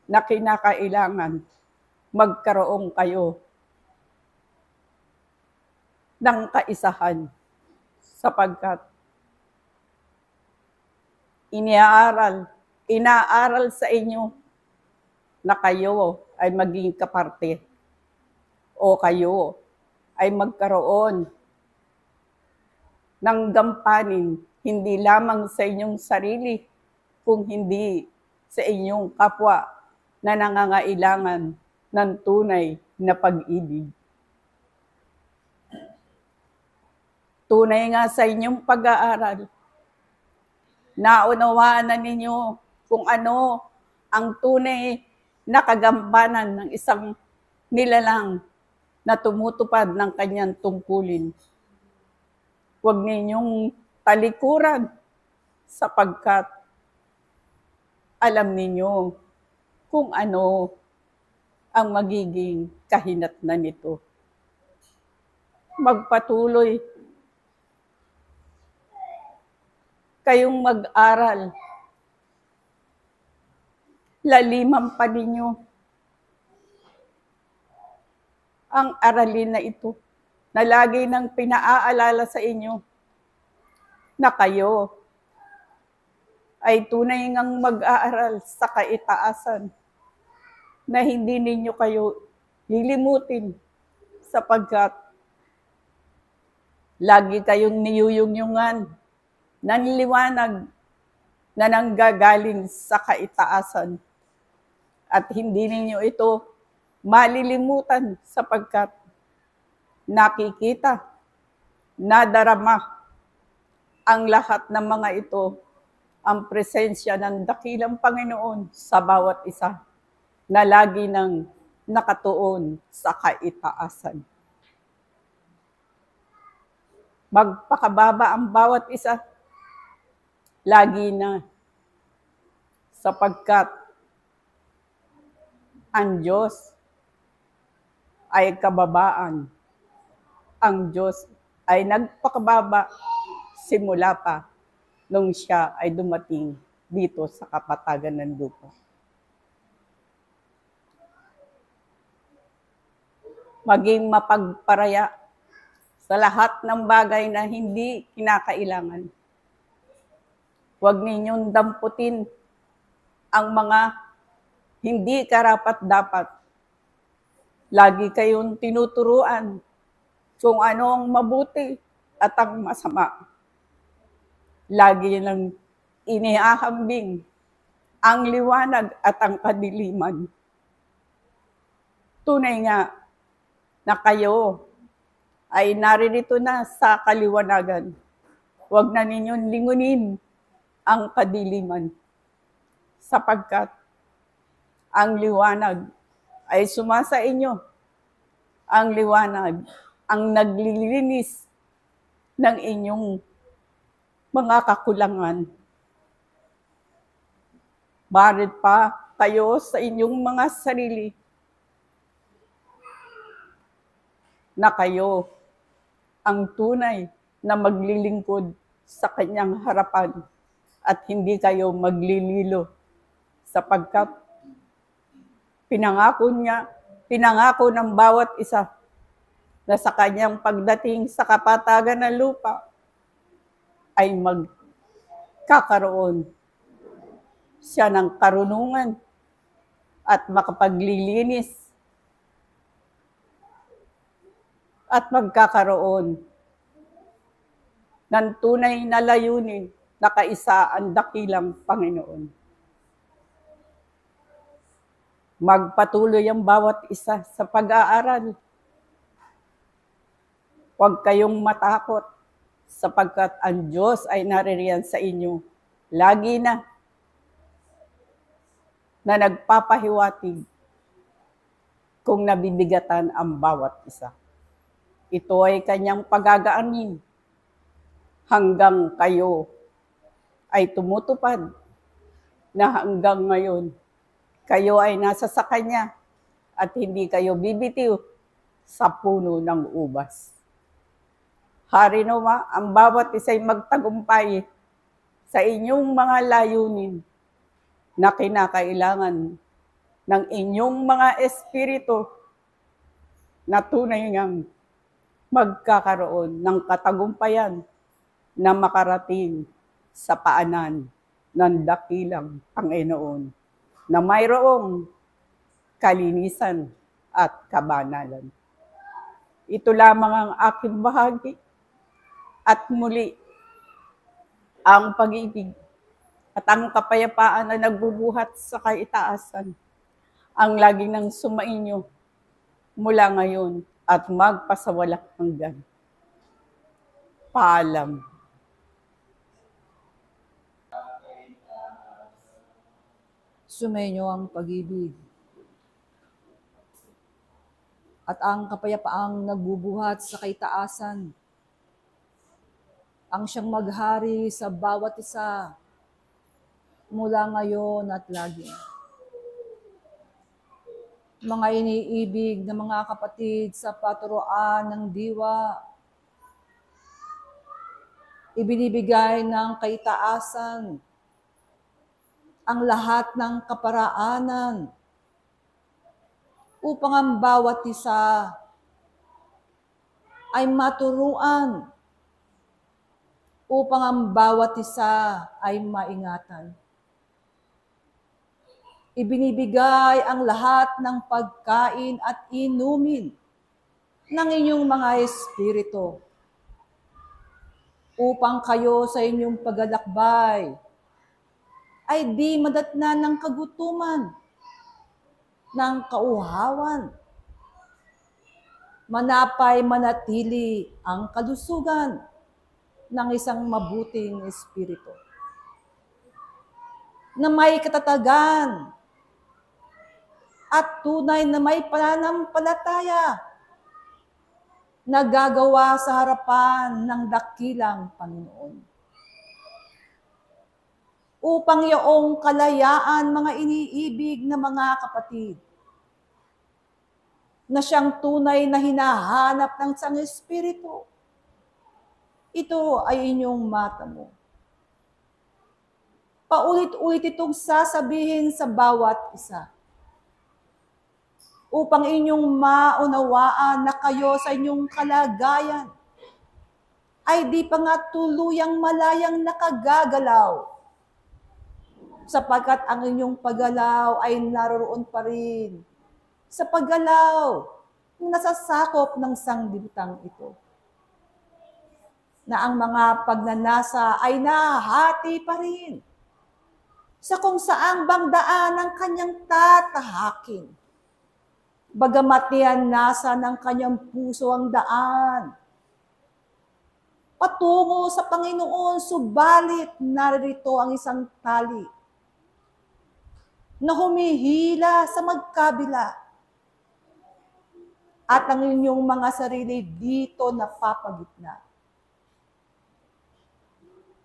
na kinakailangan magkaroon kayo ng kaisahan sapagkat inaaral sa inyo na kayo ay maging kaparte o kayo ay magkaroon ng gampanin hindi lamang sa inyong sarili, kung hindi sa inyong kapwa na nangangailangan ng tunay na pag-ibig. Tunay nga sa inyong pag-aaral, naunawaan na ninyo kung ano ang tunay na kagampanan ng isang nilalang na tumutupad ng kanyang tungkulin. Huwag ninyong talikuran sapagkat alam ninyo kung ano ang magiging kahinatnan nito. Magpatuloy kayong mag-aral. Laliman pa ninyo ang aralin na ito na lagi nang pinaaalala sa inyo na kayo ay tunay ngang mag-aaral sa kaitaasan na hindi ninyo kayo lilimutin sapagkat lagi kayong niyuyungyungan ng liwanag na nanggagaling sa kaitaasan at hindi ninyo ito malilimutan sapagkat nakikita, nadarama ang lahat ng mga ito, ang presensya ng dakilang Panginoon sa bawat isa na lagi nang nakatuon sa kaitaasan. Magpakababa ang bawat isa, lagi na, sapagkat ang Diyos ay kababaan. Ang Diyos ay nagpakababa simula pa nung siya ay dumating dito sa kapatagan ng lupa. Maging mapagparaya sa lahat ng bagay na hindi kinakailangan. Huwag ninyong damputin ang mga hindi karapat-dapat. Lagi kayong tinuturuan kung ano ang mabuti at ang masama. Lagi lang inihahambing ang liwanag at ang kadiliman. Tunay nga na kayo ay naririto na sa kaliwanagan. Huwag na ninyong lingunin ang kadiliman, sapagkat ang liwanag ay sumasa inyo. Ang liwanag ang naglilinis ng inyong mga kakulangan. Barit pa kayo sa inyong mga sarili na kayo ang tunay na maglilingkod sa kanyang harapan at hindi kayo maglililo, sapagkat pinangako ng bawat isa na sa kanyang pagdating sa kapatagan ng lupa ay magkakaroon siya ng karunungan at makapaglilinis at magkakaroon ng tunay na layunin na kaisa ang dakilang Panginoon. Magpatuloy ang bawat isa sa pag-aaral. Huwag kayong matakot, sapagkat ang Diyos ay naririyan sa inyo lagi na nagpapahiwatig kung nabibigatan ang bawat isa. Ito ay kanyang pagagaanin hanggang kayo ay tumutupad na hanggang ngayon kayo ay nasa sa kanya at hindi kayo bibitiw sa puno ng ubas. Hari nawa, ang bawat isa'y magtagumpay sa inyong mga layunin na kinakailangan ng inyong mga espiritu na tunay ngang magkakaroon ng katagumpayan na makarating sa paanan ng dakilang Panginoon na mayroong kalinisan at kabanalan. Ito lamang ang aking bahagi at muli ang pag-ibig at ang kapayapaan na nagbubuhat sa kaitaasan ang laging nang sumainyo mula ngayon at magpasawalang hanggan. Paalam. Sumainyo ang pag-ibig at ang kapayapaang nagbubuhat sa kaitaasan, ang siyang maghari sa bawat isa mula ngayon at lagi. Mga iniibig na mga kapatid sa paturuan ng diwa, ibinibigay ng kaitaasan ang lahat ng kaparaanan upang ang bawat isa ay maturuan, upang ang bawat isa ay maingatan. Ibinibigay ang lahat ng pagkain at inumin ng inyong mga espiritu upang kayo sa inyong paglalakbay ay di madatnan ng kagutuman, ng kauhawan. Manapay manatili ang kalusugan ng isang mabuting espiritu na may katatagan at tunay na may pananampalataya na gagawa sa harapan ng dakilang Panginoon. Upang iyong kalayaan, mga iniibig na mga kapatid, na siyang tunay na hinahanap ng isang espiritu, ito ay inyong matamo. Paulit-ulit itong sasabihin sa bawat isa, upang inyong maunawaan na kayo sa inyong kalagayan ay di pa nga tuluyang malayang nakagagalaw, sapagkat ang inyong paggalaw ay naroon pa rin sa paggalaw na nasasakop ng sanglibutan ito. Na ang mga pagnanasa ay nahati pa rin sa kung saang bang daan ang kanyang tatahakin. Bagamat niya nasa ng kanyang puso ang daan patungo sa Panginoon, subalit narito ang isang tali na humihila sa magkabila at ang inyong mga sarili dito napapagitna.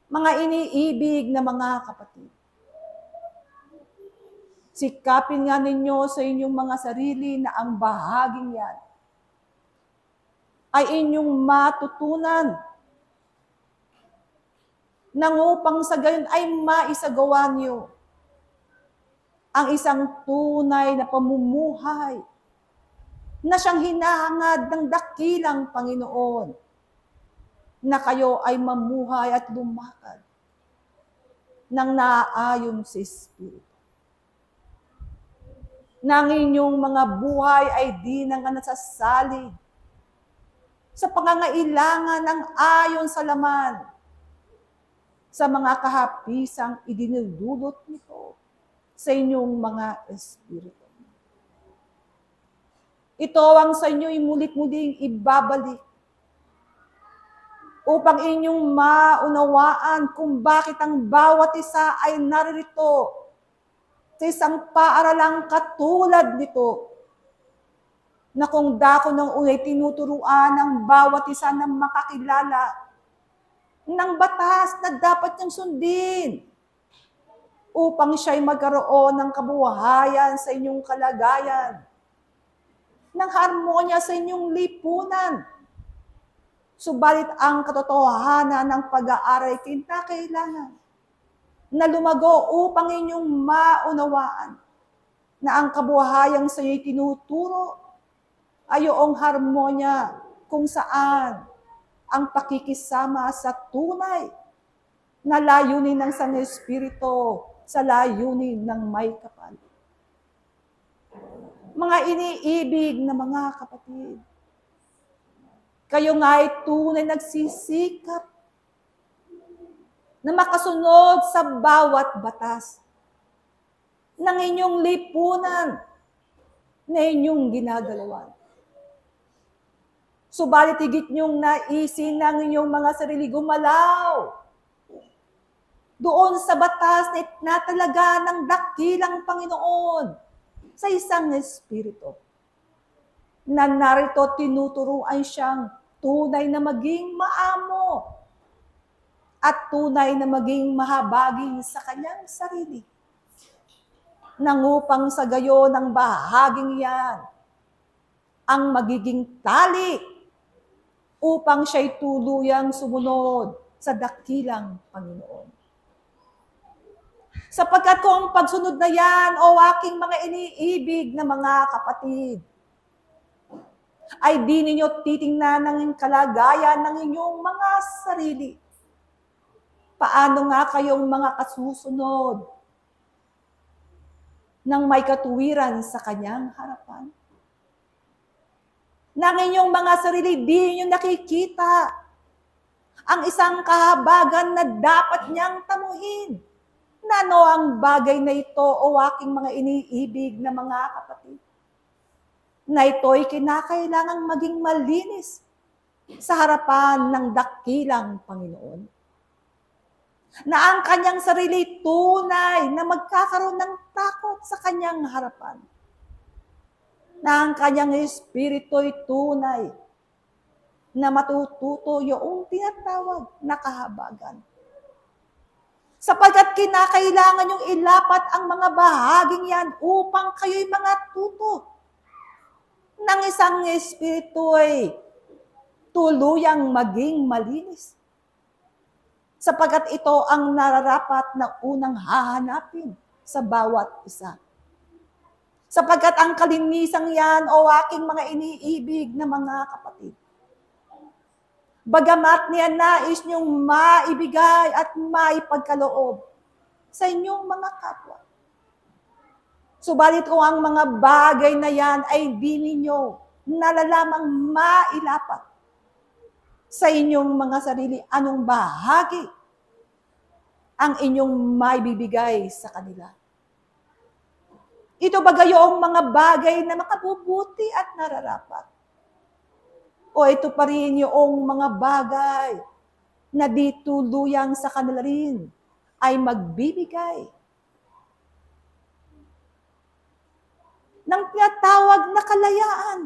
Mga iniibig na mga kapatid, sikapin nga ninyo sa inyong mga sarili na ang bahaging yan ay inyong matutunan nang upang sa gayon ay maisagawa niyo ang isang tunay na pamumuhay na siyang hinahangad ng dakilang Panginoon na kayo ay mamuhay at lumakad ng naaayon sa Espiritu. Nang inyong mga buhay ay di na nga nasasalig sa pangangailangan ng ayon sa laman, sa mga kahapisang idinudulot nito sa inyong mga espiritu. Ito ang sa inyo'y mulit-muling ibabalik upang inyong maunawaan kung bakit ang bawat isa ay naririto sa isang paaralang katulad nito, na kung dako ng unay tinuturuan ng bawat isa na makakilala ng batas na dapat niyang sundin upang siya'y magkaroon ng kabuhayan sa inyong kalagayan, ng harmonya sa inyong lipunan. Subalit ang katotohanan ng pag-aaral ay kinakailangan na lumago upang inyong maunawaan na ang kabuhayang sa iyo'y tinuturo ay yung harmonya kung saan ang pakikisama sa tunay na layunin ng Sang Espiritu sa layunin ng may kapal. Mga iniibig na mga kapatid, kayo nga ay tunay nagsisikap na makasunod sa bawat batas ng inyong lipunan na inyong ginagalawan. Subalit higit niyong naisin ng inyong mga sarili gumalaw doon sa batas na itnatalaga ng dakilang Panginoon sa isang espiritu, na narito tinuturuan siyang tunay na maging maamo at tunay na maging mahabagin sa kanyang sarili, nang upang sa gayon ng bahaging yan ang magiging tali upang siya'y tuluyang sumunod sa dakilang Panginoon. Sapagkat kung ang pagsunod na yan, o aking mga iniibig na mga kapatid, ay di ninyo titingnan ng kalagayan ng inyong mga sarili, paano nga kayong mga kasusunod ng may katuwiran sa kanyang harapan? Nang inyong mga sarili, di ninyo nakikita ang isang kahabagan na dapat niyang tamuhin. Nano ang bagay na ito, o aking mga iniibig na mga kapatid, na ito'y kinakailangang maging malinis sa harapan ng dakilang Panginoon. Na ang kanyang sarili tunay na magkakaroon ng takot sa kanyang harapan. Na ang kanyang espiritu'y tunay na matututo yung tinatawag na kahabagan. Sapagkat kinakailangan yung ilapat ang mga bahaging yan upang kayo'y mga tuto ng isang espiritu'y tuluyang maging malinis. Sapagkat ito ang nararapat na unang hahanapin sa bawat isa. Sapagkat ang kalinisang yan, o aking mga iniibig na mga kapatid, bagamat niya nais niyong maibigay at maipagkaloob sa inyong mga kapwa. Subalit kung ang mga bagay na yan ay di ninyo nalalamang mailapat sa inyong mga sarili, anong bahagi ang inyong maibibigay sa kanila? Ito ba gayong mga bagay na makabubuti at nararapat? O ito pa rin yung mga bagay na di tuluyang sa kanila rin ay magbibigay ng tinatawag na kalayaan,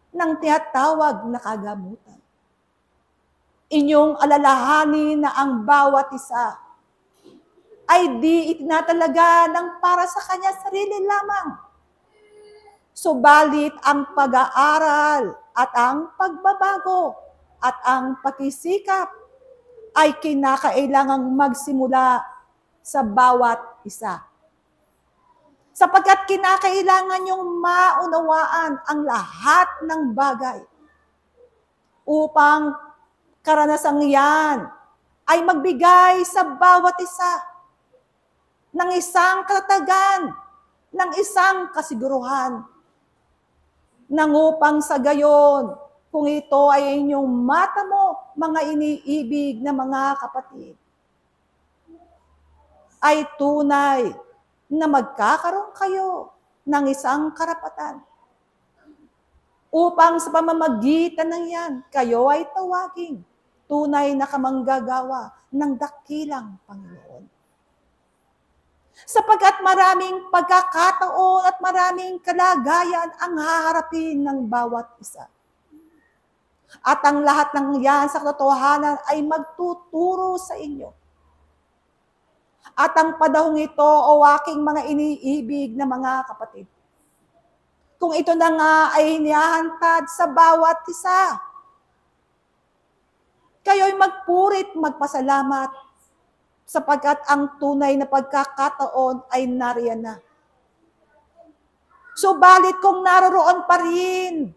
ng tinatawag na kagamutan. Inyong alalahanin na ang bawat isa ay di itinatalaga ng para sa kanya sarili lamang. Subalit ang pag-aaral at ang pagbabago at ang pakisikap ay kinakailangang magsimula sa bawat isa. Sapagkat kinakailangan yung maunawaan ang lahat ng bagay upang karanasang yan ay magbigay sa bawat isa ng isang katatagan, ng isang kasiguruhan, nang upang sa gayon, kung ito ay inyong mata mo, mga iniibig na mga kapatid, ay tunay na magkakaroon kayo ng isang karapatan upang sa pamamagitan ng yan, kayo ay tawaging tunay na kamanggagawa ng dakilang Panginoon. Sapagkat maraming pagkakataon at maraming kalagayan ang haharapin ng bawat isa. At ang lahat ng yan sa katotohanan ay magtuturo sa inyo. At ang panahong ito, o aking mga iniibig na mga kapatid, kung ito na nga ay hinihantad sa bawat isa, kayo'y magpurit, magpasalamat, sapagkat ang tunay na pagkakataon ay nariyan na. Subalit kung naroroon pa rin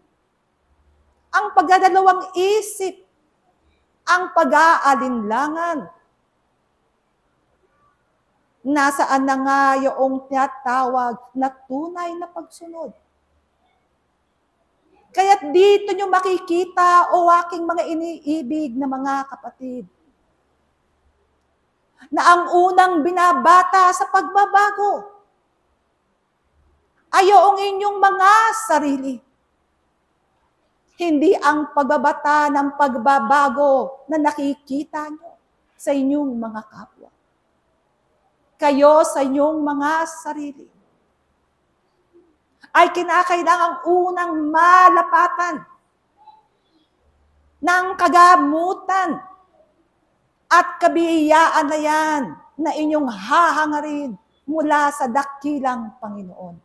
ang pagdadalawang isip, ang pag-aalinlangan, nasaan na nga yung tinatawag na tunay na pagsunod? Kaya't dito nyo makikita, o aking mga iniibig na mga kapatid, na ang unang binabata sa pagbabago ay yung inyong mga sarili. Hindi ang pagbabata ng pagbabago na nakikita nyo sa inyong mga kapwa. Kayo sa inyong mga sarili ay kinakailangang unang malapatan ng kagamutan at kabihiyaan na yan na inyong hahangarin mula sa dakilang Panginoon.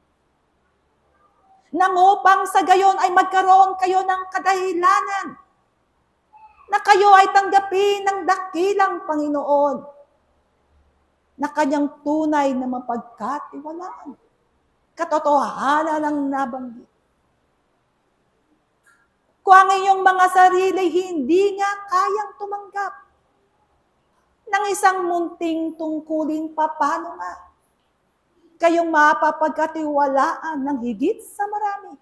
Nang upang sa gayon ay magkaroon kayo ng kadahilanan na kayo ay tanggapin ng dakilang Panginoon na kanyang tunay na mapagkatiwalaan. Katotohanan ang nabanggit. Kung ang inyong mga sarili hindi nga kayang tumanggap ng isang munting tungkuling paano nga kayong mapapagkatiwalaan ng higit sa marami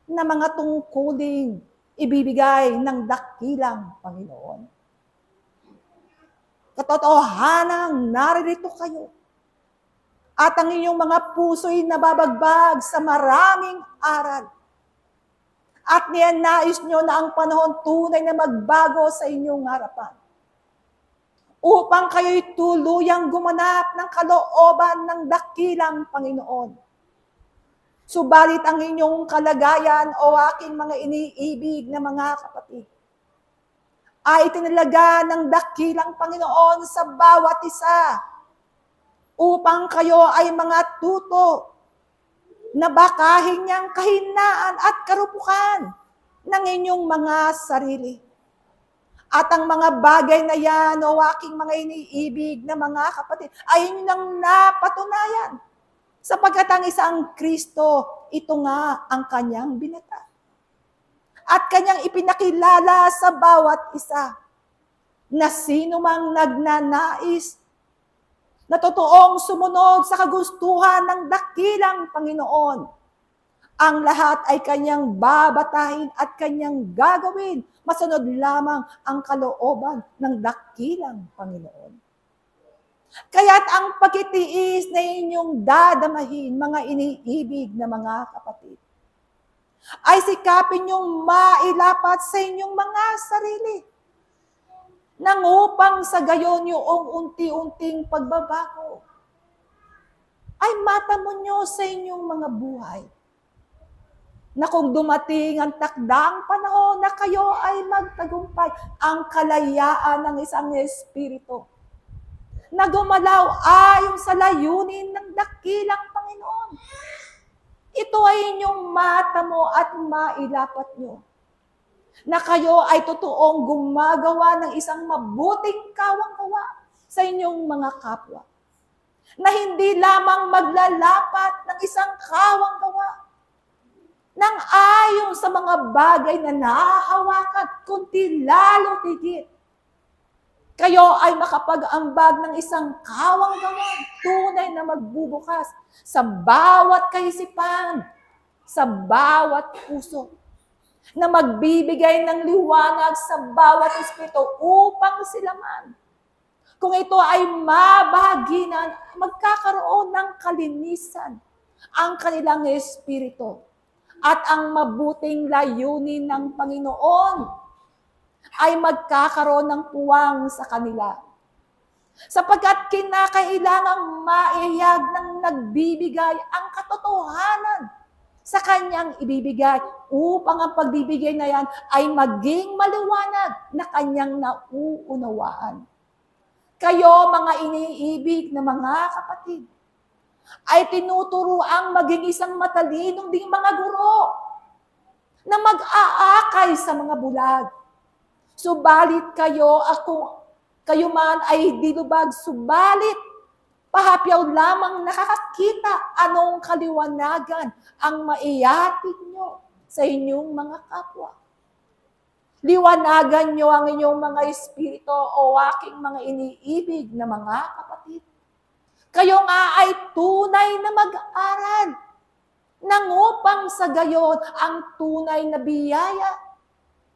na mga tungkuling ibibigay ng dakilang Panginoon. Katotohanan, naririto kayo. At ang inyong mga puso'y nababagbag sa maraming aral. At niyanais nyo na ang panahon tunay na magbago sa inyong harapan. Upang kayo'y tuluyang gumanap ng kalooban ng dakilang Panginoon. Subalit ang inyong kalagayan, o aking mga iniibig na mga kapatid, ay itinalaga ng dakilang Panginoon sa bawat isa upang kayo ay mga tuto na bakahin niyang kahinaan at karupukan ng inyong mga sarili. At ang mga bagay na yan, o aking mga iniibig na mga kapatid, ay inyong napatunayan. Sapagkat ang isang Kristo, ito nga ang kanyang binata. At kanyang ipinakilala sa bawat isa na sino mang nagnanais na totoong sumunod sa kagustuhan ng dakilang Panginoon, ang lahat ay kanyang babatahin at kanyang gagawin. Masunod lamang ang kalooban ng dakilang Panginoon. Kaya't ang pagtitiis na inyong dadamahin, mga iniibig na mga kapatid, ay sikapin niyong mailapat sa inyong mga sarili, nang upang sa gayon yung unti-unting pagbabago ay matamo nyo sa inyong mga buhay. Na kung dumating ang takdang panahon na kayo ay magtagumpay, ang kalayaan ng isang espiritu na gumalaw ayon sa layunin ng dakilang Panginoon. Ito ay inyong matamo at mailapat nyo, na kayo ay totoong gumagawa ng isang mabuting kawang-gawa sa inyong mga kapwa. Na hindi lamang maglalapat ng isang kawang-gawa nang ayon sa mga bagay na nahahawakan, kundi lalo tigit. Kayo ay makapag-ambag ng isang kawang-gawa, tunay na magbubukas sa bawat kaisipan, sa bawat puso, na magbibigay ng liwanag sa bawat espiritu upang sila man, kung ito ay mabahagi na, magkakaroon ng kalinisan ang kanilang espiritu at ang mabuting layunin ng Panginoon ay magkakaroon ng puwang sa kanila. Sapagkat kinakailangang maihayag ng nagbibigay ang katotohanan sa kanyang ibibigay upang ang pagbibigay na yan ay maging maliwanag na kanyang nauunawaan. Kayo, mga iniibig na mga kapatid, ay tinuturuang maging isang matalinong ding mga guro na mag-aakay sa mga bulag. Subalit kayo man ay hindi lubag, subalit pahapyaw lamang nakakakita anong kaliwanagan ang maihatid nyo sa inyong mga kapwa. Liwanagan nyo ang inyong mga espiritu o aking mga iniibig na mga kapatid. Kayo nga ay tunay na mag-aral nang upang sa gayon ang tunay na biyaya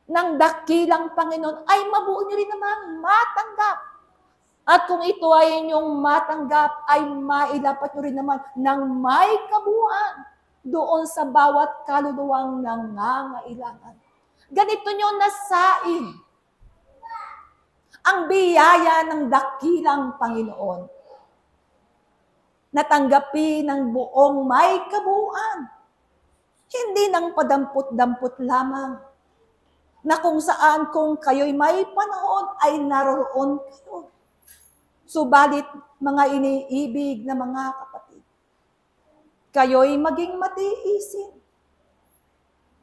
ng dakilang Panginoon ay mabuo nyo rin namang matanggap. At kung ito ay inyong matanggap, ay mailapat nyo rin naman ng may kabuuan doon sa bawat kaluluwang nangangailangan. Ganito nyo nasain ang biyaya ng dakilang Panginoon. Natanggapin ng buong may kabuuan. Hindi ng padampot-dampot lamang na kung saan kung kayo'y may panahon ay naroon kayo. Subalit, mga iniibig na mga kapatid, kayo'y maging matiisin.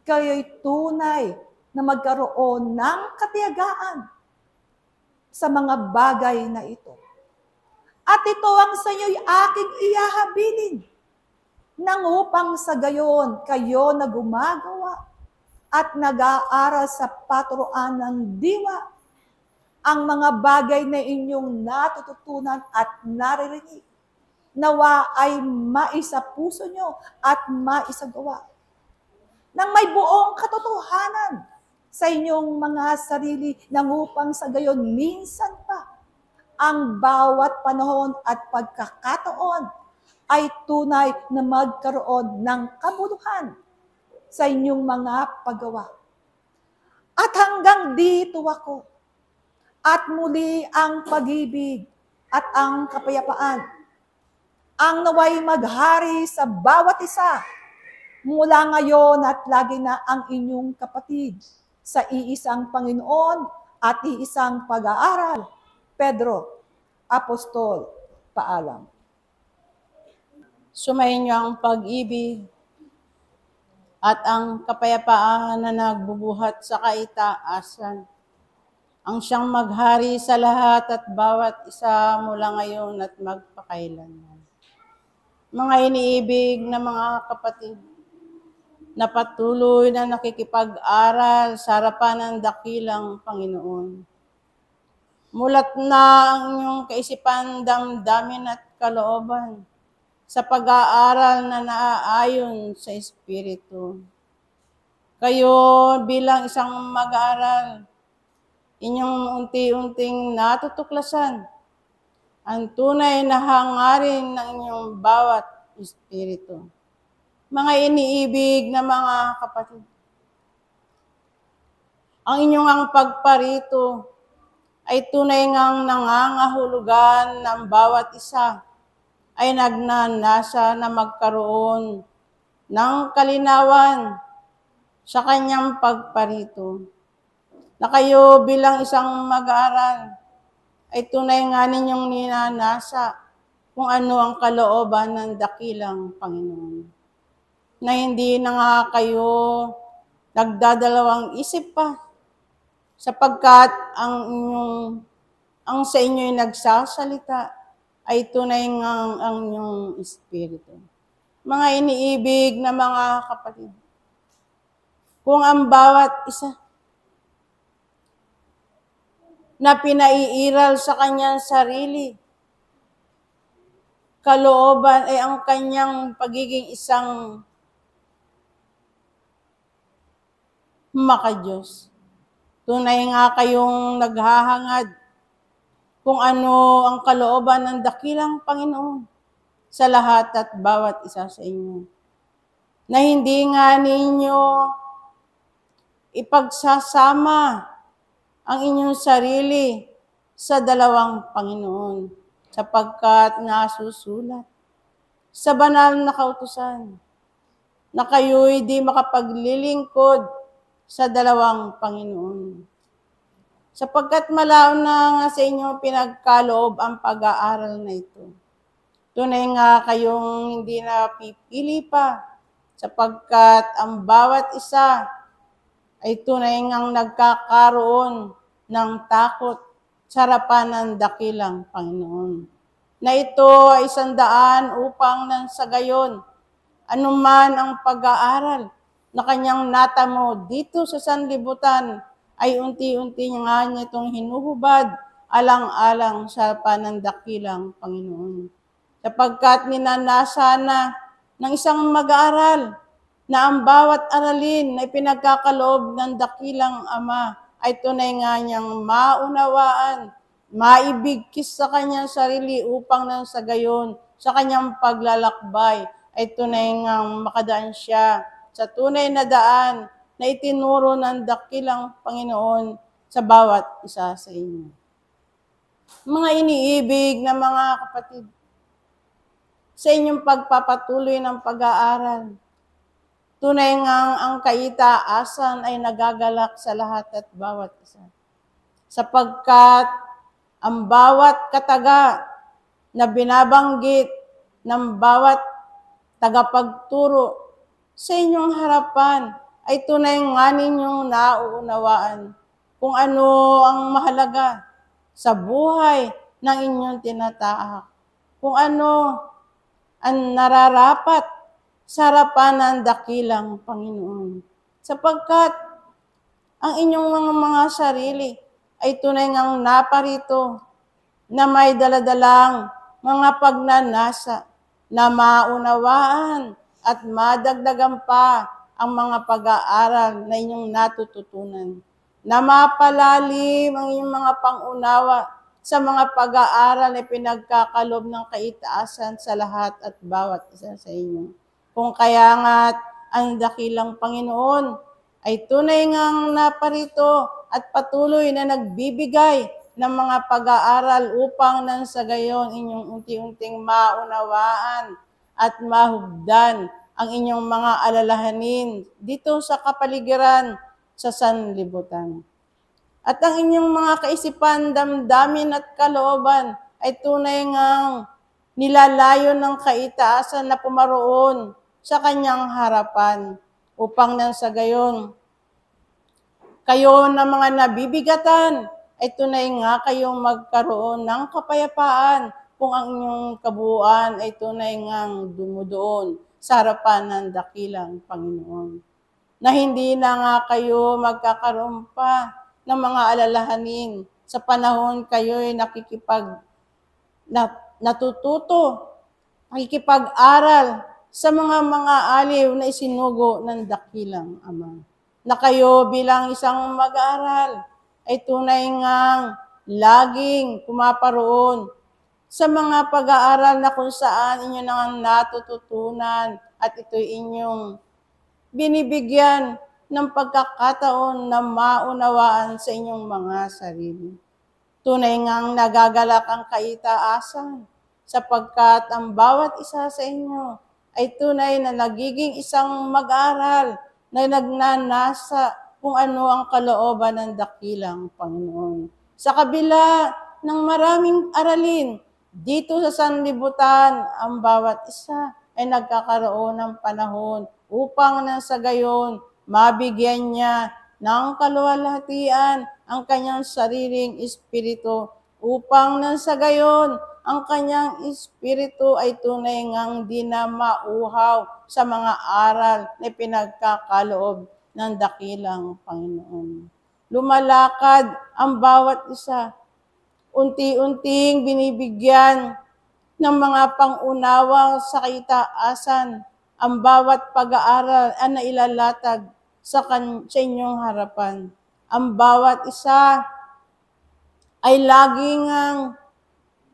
Kayo'y tunay na magkaroon ng katiyagaan sa mga bagay na ito. At ito ang sa iyo'y aking ihahabilin nang upang sa gayon kayo na gumagawa at nag-aaral sa paturuan ng diwa ang mga bagay na inyong natututunan at naririnig, nawa ay maisa puso nyo at maisagawa nang may buong katotohanan sa inyong mga sarili nang upang sa gayon minsan pa ang bawat panahon at pagkakataon ay tunay na magkaroon ng kabuluhan sa inyong mga paggawa. At hanggang dito ako, at muli ang pag-ibig at ang kapayapaan, ang naway maghari sa bawat isa, mula ngayon at lagi na ang inyong kapatid, sa iisang Panginoon at iisang pag-aaral, Pedro, Apostol, paalam. Sumayin niyo ang pag-ibig at ang kapayapaan na nagbubuhat sa kaitaasan, ang siyang maghari sa lahat at bawat isa mula ngayon at magpakailanman. Mga iniibig na mga kapatid, na patuloy na nakikipag-aral sa harapan ng dakilang Panginoon. Mulat na ang inyong kaisipan, damdamin at kalooban sa pag-aaral na naaayon sa Espiritu. Kayo bilang isang mag-aaral, inyong unti-unting natutuklasan ang tunay na hangarin ng inyong bawat espiritu. Mga iniibig na mga kapatid, ang inyong ang pagparito ay tunay ngang nangangahulugan ng bawat isa ay nagnanasa na magkaroon ng kalinawan sa kanyang pagparito. Na kayo bilang isang mag-aaral ay tunay nga ninyong ninanasa kung ano ang kalooban ng dakilang Panginoon. Na hindi na nga kayo nagdadalawang isip pa sapagkat ang sa inyo'y nagsasalita ay tunay ngang ang inyong espiritu. Mga iniibig na mga kapatid, kung ang bawat isa na pinaiiral sa kanyang sarili, kalooban ay ang kanyang pagiging isang makadiyos. Tunay nga kayong naghahangad kung ano ang kalooban ng dakilang Panginoon sa lahat at bawat isa sa inyo. Na hindi nga ninyo ipagsasama ang inyong sarili sa dalawang Panginoon sapagkat nasusulat sa banal na kautusan na kayo'y di makapaglilingkod sa dalawang Panginoon. Sapagkat malao na nga sa inyo pinagkaloob ang pag-aaral na ito. Tunay nga kayong hindi na pipili pa sapagkat ang bawat isa ay tunay ngang nagkakaroon ng takot sa harapan ng dakilang Panginoon. Na ito ay 100 upang nang sa gayon, anuman ang pag-aaral na kanyang natamo dito sa sanlibutan, ay unti-unti nga niya itong hinuhubad alang-alang sa harapan ng dakilang Panginoon. Sapagkat ninanasa na ng isang mag-aaral na ang bawat aralin na pinagkakaloob ng dakilang Ama ay tunay nga niyang maunawaan, maibigkis sa kanyang sarili upang nang sa gayon, sa kanyang paglalakbay, ay tunay ngang makadaan siya sa tunay na daan na itinuro ng dakilang Panginoon sa bawat isa sa inyo. Mga iniibig na mga kapatid, sa inyong pagpapatuloy ng pag-aaral, tunay ngang ang kaitaasan ay nagagalak sa lahat at bawat isa. Sapagkat ang bawat kataga na binabanggit ng bawat tagapagturo sa inyong harapan ay tunay nga ninyong nauunawaan kung ano ang mahalaga sa buhay ng inyong tinatahak. Kung ano ang nararapat sa harapan ng dakilang Panginoon. Sapagkat ang inyong mga sarili ay tunay ngang naparito na may daladalang mga pagnanasa na maunawaan at madagdagan pa ang mga pag-aaral na inyong natututunan. Na mapalalim ang inyong mga pangunawa sa mga pag-aaral na pinagkakalob ng kaitaasan sa lahat at bawat isa sa inyo. Kung kaya nga't ang dakilang Panginoon ay tunay ngang naparito at patuloy na nagbibigay ng mga pag-aaral upang nang sa gayon inyong unti-unting maunawaan at mahubdan ang inyong mga alalahanin dito sa kapaligiran sa sanlibutan. At ang inyong mga kaisipan, damdamin at kalooban ay tunay ngang nilalayo ng kaitaasan na pumaroon sa kanyang harapan upang nang sa gayon kayo na mga nabibigatan ay tunay nga kayong magkaroon ng kapayapaan kung ang inyong kabuuan ay tunay ngang dumudoon sa harapan ng dakilang Panginoon. Na hindi na nga kayo magkakaroon pa ng mga alalahanin sa panahon kayo'y natututo, nakikipag-aral sa mga aliw na isinugo ng dakilang Ama. Na kayo bilang isang mag-aaral ay tunay ngang laging pumaparoon sa mga pag-aaral na kung saan inyo nang natututunan at ito'y inyong binibigyan ng pagkakataon na maunawaan sa inyong mga sarili. Tunay ngang nagagalak ang kaitaasan sapagkat ang bawat isa sa inyo ay tunay na nagiging isang mag-aral na nagnanasa kung ano ang kalooban ng dakilang Panginoon. Sa kabila ng maraming aralin, dito sa sanlibutan, ang bawat isa ay nagkakaroon ng panahon upang nang sa gayon, mabigyan niya ng kaluwalhatian ang kanyang sariling espiritu upang nang sa gayon, ang kanyang espiritu ay tunay ngang di na mauhaw sa mga aral na pinagkakaloob ng dakilang Panginoon. Lumalakad ang bawat isa, unti-unting binibigyan ng mga pangunawa sa kaitaasan ang bawat pag-aaral ay nailalatag sa inyong harapan. Ang bawat isa ay laging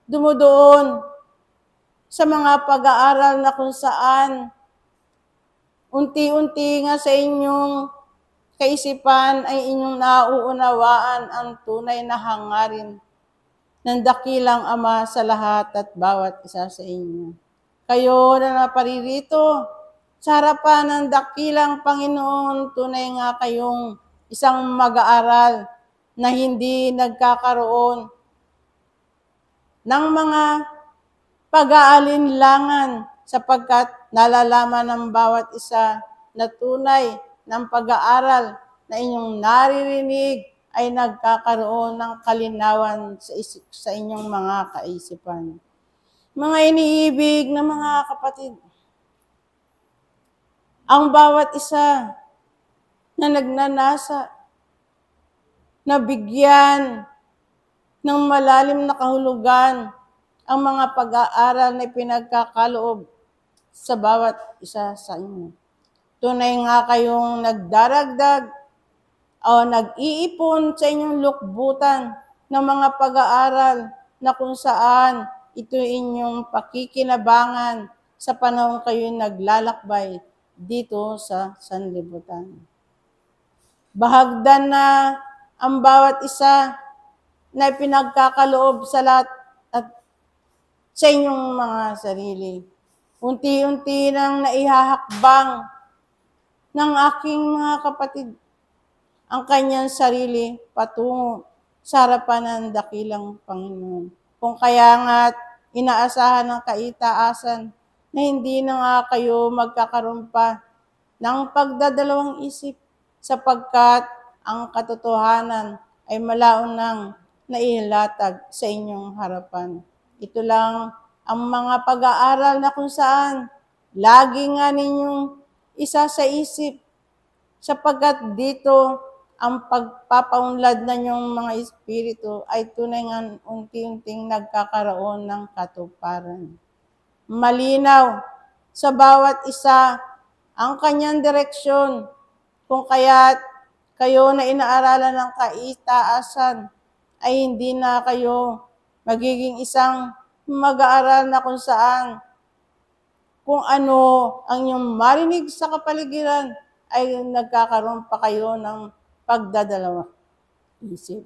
dumudoon sa mga pag-aaral na kung saan unti-unti nga sa inyong kaisipan ay inyong nauunawaan ang tunay na hangarin ng dakilang Ama sa lahat at bawat isa sa inyo. Kayo na naparirito sa harapan ng dakilang Panginoon, tunay nga kayong isang mag-aaral na hindi nagkakaroon ng mga pag-aalinlangan sapagkat nalalaman ng bawat isa na tunay ng pag-aaral na inyong naririnig ay nagkakaroon ng kalinawan sa inyong mga kaisipan. Mga iniibig na mga kapatid, ang bawat isa na nagnanasa, na bigyan ng malalim na kahulugan ang mga pag-aaral na pinagkakaloob sa bawat isa sa inyo. Tunay nga kayong nagdaragdag o nag-iipon sa inyong lukbutan ng mga pag-aaral na kung saan ito inyong pakikinabangan sa panahon kayo naglalakbay dito sa sanlibutan. Bahagdan na ang bawat isa na pinagkakaloob sa lahat at sa inyong mga sarili. Unti-unti nang naihahakbang ng aking mga kapatid ang kanyang sarili patungo sa harapan ng dakilang Panginoon. Kung kaya nga't inaasahan ng kaitaasan na hindi na nga kayo magkakaroon pa ng pagdadalawang isip sapagkat ang katotohanan ay malaon nang nailatag sa inyong harapan. Ito lang ang mga pag-aaral na kung saan lagi nga ninyong isa sa isip sapagkat dito ang pagpapaunlad na inyong mga espiritu ay tunay nga unti-unting nagkakaroon ng katuparan. Malinaw sa bawat isa ang kanyang direksyon kung kaya't kayo na inaaralan ng kaitaasan ay hindi na kayo magiging isang mag-aaral na kung saan kung ano ang inyong marinig sa kapaligiran ay nagkakaroon pa kayo ng pagdadalawa isip.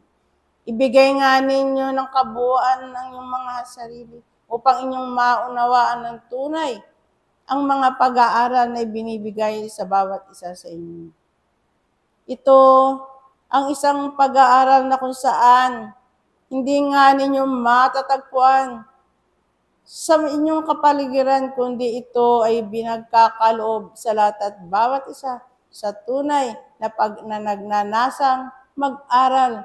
Ibigay nga ninyo ng kabuuan ng inyong mga sarili upang inyong maunawaan ng tunay ang mga pag-aaral na binibigay sa bawat isa sa inyo. Ito ang isang pag-aaral na kung saan hindi nga ninyo matatagpuan sa inyong kapaligiran, kundi ito ay binagkakaloob sa lahat at bawat isa sa tunay na nagnanasang mag-aral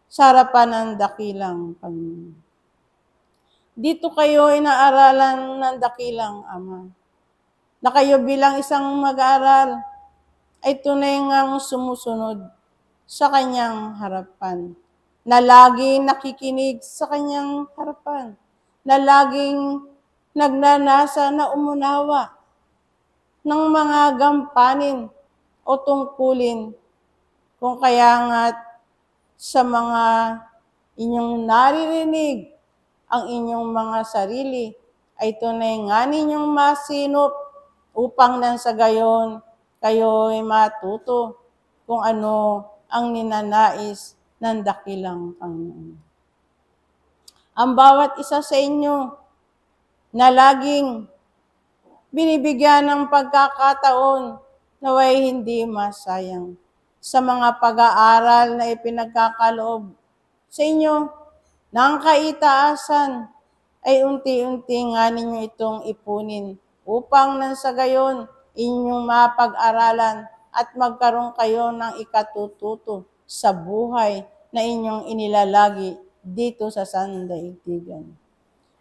sa harapan ng dakilang Panginoon. Dito kayo inaaralan ng dakilang Ama, na kayo bilang isang mag-aral ay tunay ngang sumusunod sa kanyang harapan, na laging nakikinig sa kanyang harapan, na laging nagnanasa na umunawa ng mga gampanin o tungkulin kung kaya nga't sa mga inyong naririnig ang inyong mga sarili ay tunay nga ninyong masinop upang nang sa gayon kayo'y matuto kung ano ang ninanais ng dakilang Panginoon. Ang bawat isa sa inyo na laging binibigyan ng pagkakataon naway hindi masayang sa mga pag-aaral na ipinagkakaloob sa inyo ng kaitaasan ay unti-unti nga ninyo itong ipunin upang nang sa gayon inyong mapag-aralan at magkaroon kayo ng ikatututo sa buhay na inyong inilalagi dito sa sandaigdigan.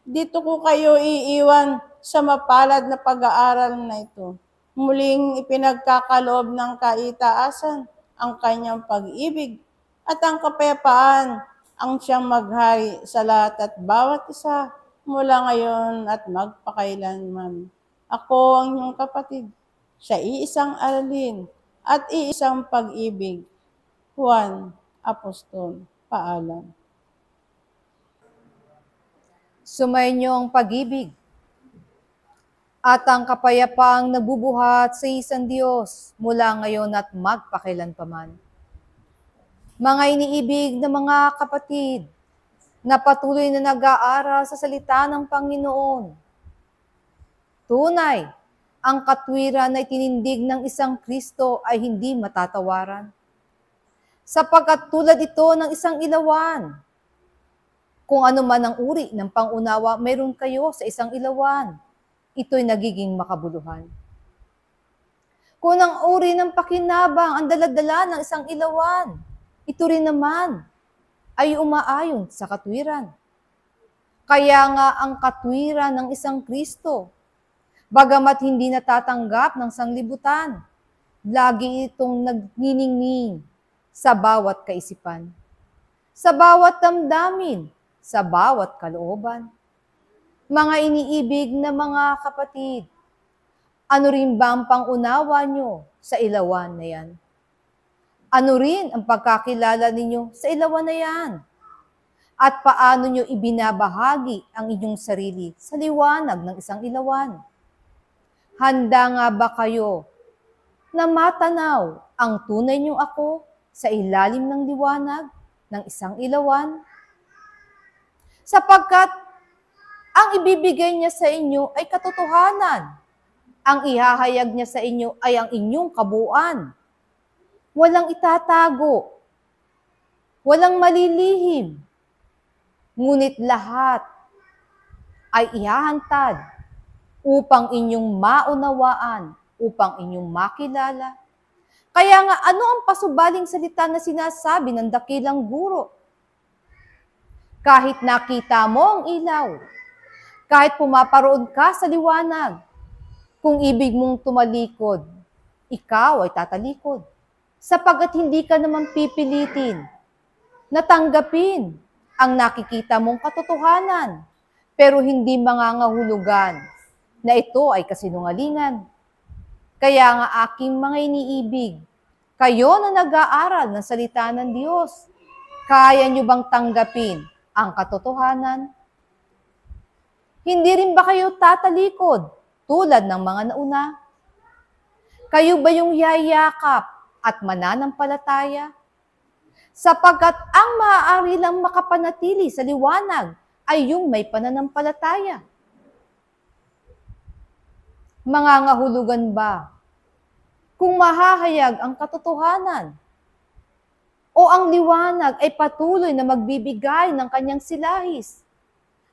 Dito ko kayo iiwan sa mapalad na pag-aaral na ito. Muling ipinagkakaloob ng kaitaasan ang kanyang pag-ibig at ang kapayapaan ang siyang maghari sa lahat at bawat isa mula ngayon at magpakailanman. Ako ang inyong kapatid, sa iisang aralin at iisang pag-ibig. Juan Apostol, paalam. Sumainyo ang pag-ibig at ang kapayapaang nagbubuhat sa isang Diyos mula ngayon at magpakailanpaman. Mga iniibig na mga kapatid na patuloy na nag-aaral sa salita ng Panginoon, tunay, ang katwiran na itinindig ng isang Kristo ay hindi matatawaran. Sapagkat tulad ito ng isang ilawan, kung ano man ang uri ng pangunawa mayroon kayo sa isang ilawan, ito'y nagiging makabuluhan. Kung ang uri ng pakinabang ang daladala ng isang ilawan, ito rin naman ay umaayon sa katwiran. Kaya nga ang katwiran ng isang Kristo, bagamat hindi natatanggap ng sanglibutan, lagi itong nagniningning sa bawat kaisipan, sa bawat damdamin, sa bawat kalooban. Mga iniibig na mga kapatid, ano rin ba ang pangunawa nyo sa ilawan na yan? Ano rin ang pagkakilala ninyo sa ilawan na yan? At paano nyo ibinabahagi ang inyong sarili sa liwanag ng isang ilawan? Handa nga ba kayo na matanaw ang tunay nyo ako sa ilalim ng liwanag ng isang ilawan? Sapagkat ang ibibigay niya sa inyo ay katotohanan. Ang ihahayag niya sa inyo ay ang inyong kabuuan. Walang itatago, walang malilihim, ngunit lahat ay ihahantad upang inyong maunawaan, upang inyong makilala. Kaya nga, ano ang pasubaling salita na sinasabi ng dakilang guro? Kahit nakita mo ang ilaw, kahit pumaparoon ka sa liwanag, kung ibig mong tumalikod, ikaw ay tatalikod. Sapagkat hindi ka naman pipilitin na tanggapin ang nakikita mong katotohanan, pero hindi mangangahulugan na ito ay kasinungalingan. Kaya nga aking mga iniibig, kayo na nag-aaral ng salita ng Diyos, kaya nyo bang tanggapin ang katotohanan? Hindi rin ba kayo tatalikod tulad ng mga nauna? Kayo ba yung yayakap at mananampalataya? Sapagkat ang maaari lang makapanatili sa liwanag ay yung may pananampalataya. Mangangahulugan ba kung mahahayag ang katotohanan o ang liwanag ay patuloy na magbibigay ng kanyang silahis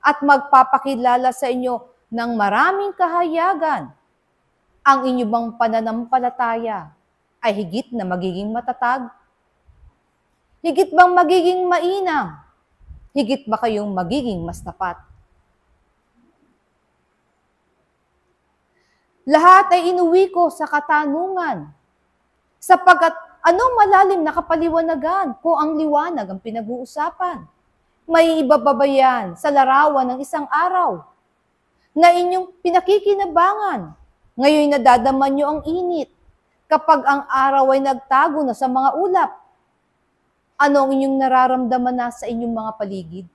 at magpapakilala sa inyo ng maraming kahayagan, ang inyo bang pananampalataya ay higit na magiging matatag? Higit bang magiging mainam? Higit ba kayong magiging mas tapat? Lahat ay inuwi ko sa katanungan, sapagkat anong malalim na kapaliwanagan kung ang liwanag ang pinag-uusapan? May iba ba yan sa larawan ng isang araw na inyong pinakikinabangan? Ngayon nadadaman nyo ang init kapag ang araw ay nagtago na sa mga ulap. Ano ang inyong nararamdaman na sa inyong mga paligid?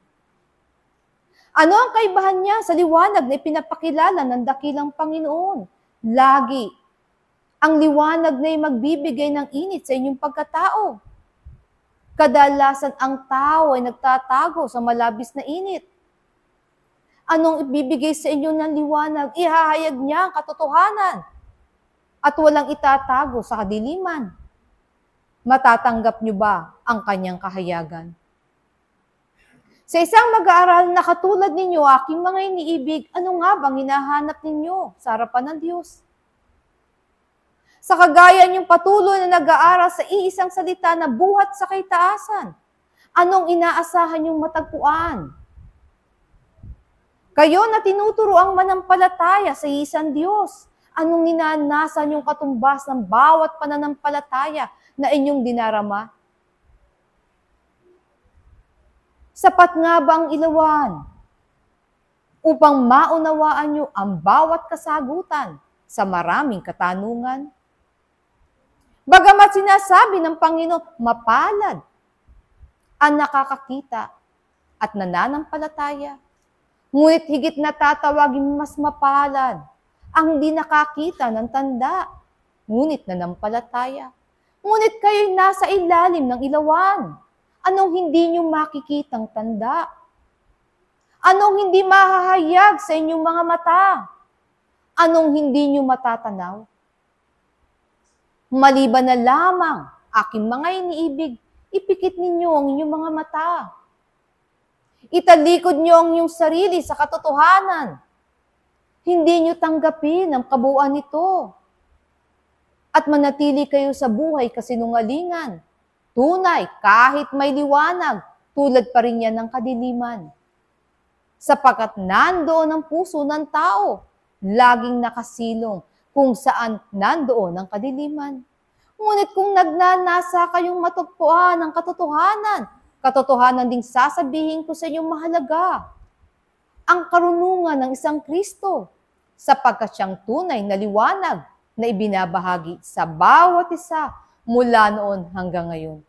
Ano ang kaibahan niya sa liwanag na ipinapakilala ng dakilang Panginoon? Lagi ang liwanag na magbibigay ng init sa inyong pagkatao. Kadalasan ang tao ay nagtatago sa malabis na init. Anong ibibigay sa inyo ng liwanag? Ihahayag niya ang katotohanan at walang itatago sa kadiliman. Matatanggap niyo ba ang kanyang kahayagan? Sa isang mag-aaral na katulad ninyo, aking mga iniibig, ano nga bang hinahanap ninyo sa harapan ng Diyos? Sa kagaya niyong patuloy na nag-aaral sa iisang salita na buhat sa kaitaasan, anong inaasahan niyong matagpuan? Kayo na tinuturo ang manampalataya sa isang Diyos, anong ninanasan niyong katumbas ng bawat pananampalataya na inyong dinarama? Sapat nga ba ang ilawan upang maunawaan niyo ang bawat kasagutan sa maraming katanungan? Bagamat sinasabi ng Panginoon, mapalad ang nakakakita at nananampalataya, ngunit higit na tatawagin mas mapalad ang hindi nakakita ng tanda, ngunit nanampalataya. Ngunit kayo'y nasa ilalim ng ilawan. Anong hindi nyo makikitang tanda? Anong hindi mahahayag sa inyong mga mata? Anong hindi nyo matatanaw? Maliban na lamang, aking mga iniibig, ipikit ninyo ang inyong mga mata. Italikod nyo ang inyong sarili sa katotohanan. Hindi nyo tanggapin ang kabuuan nito. At manatili kayo sa buhay kasinungalingan. Tunay, kahit may liwanag, tulad pa rin yan ng kadiliman. Sapagkat nandoon ang puso ng tao, laging nakasilong kung saan nandoon ang kadiliman. Ngunit kung nagnanasa kayong matagpuan ang katotohanan ding sasabihin ko sa inyong mahalaga, ang karunungan ng isang Kristo, sapagkat siyang tunay na liwanag na ibinabahagi sa bawat isa mula noon hanggang ngayon.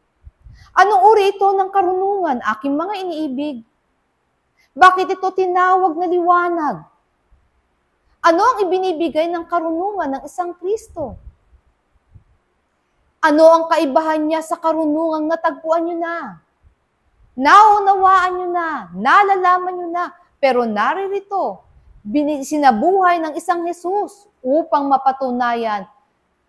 Anong uri ito ng karunungan, aking mga iniibig? Bakit ito tinawag na liwanag? Ano ang ibinibigay ng karunungan ng isang Kristo? Ano ang kaibahan niya sa karunungang natagpuan niyo na? Naunawaan niyo na, nalalaman niyo na, pero naririto, sinabuhay ng isang Jesus upang mapatunayan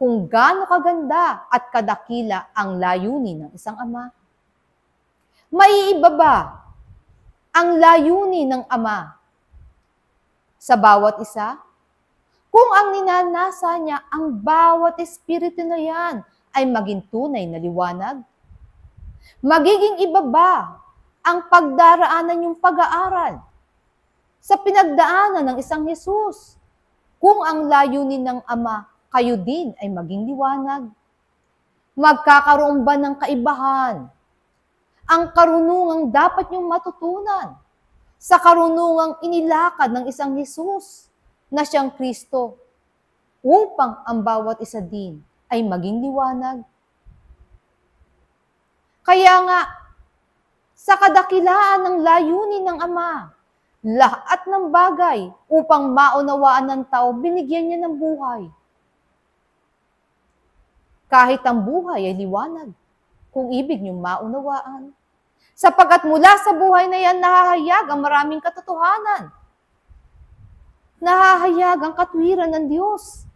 kung gaano kaganda at kadakila ang layunin ng isang ama. Maiiba ba ang layunin ng ama sa bawat isa? Kung ang ninanasa niya ang bawat espiritu na yan ay maging tunay na liwanag? Magiging iba ba ang pagdaraanan niyong pag-aaral sa pinagdaanan ng isang Jesus kung ang layunin ng ama kayo din ay maging liwanag? Magkakaroon ba ng kaibahan ang karunungang dapat niyong matutunan sa karunungang inilakad ng isang Jesus na siyang Kristo upang ang bawat isa din ay maging liwanag? Kaya nga, sa kadakilaan ng layunin ng Ama, lahat ng bagay upang maunawaan ng tao, binigyan niya ng buhay. Kahit ang buhay ay liwanag, kung ibig niyong maunawaan. Sapagkat mula sa buhay na yan, nahahayag ang maraming katotohanan. Nahahayag ang katwiran ng Diyos.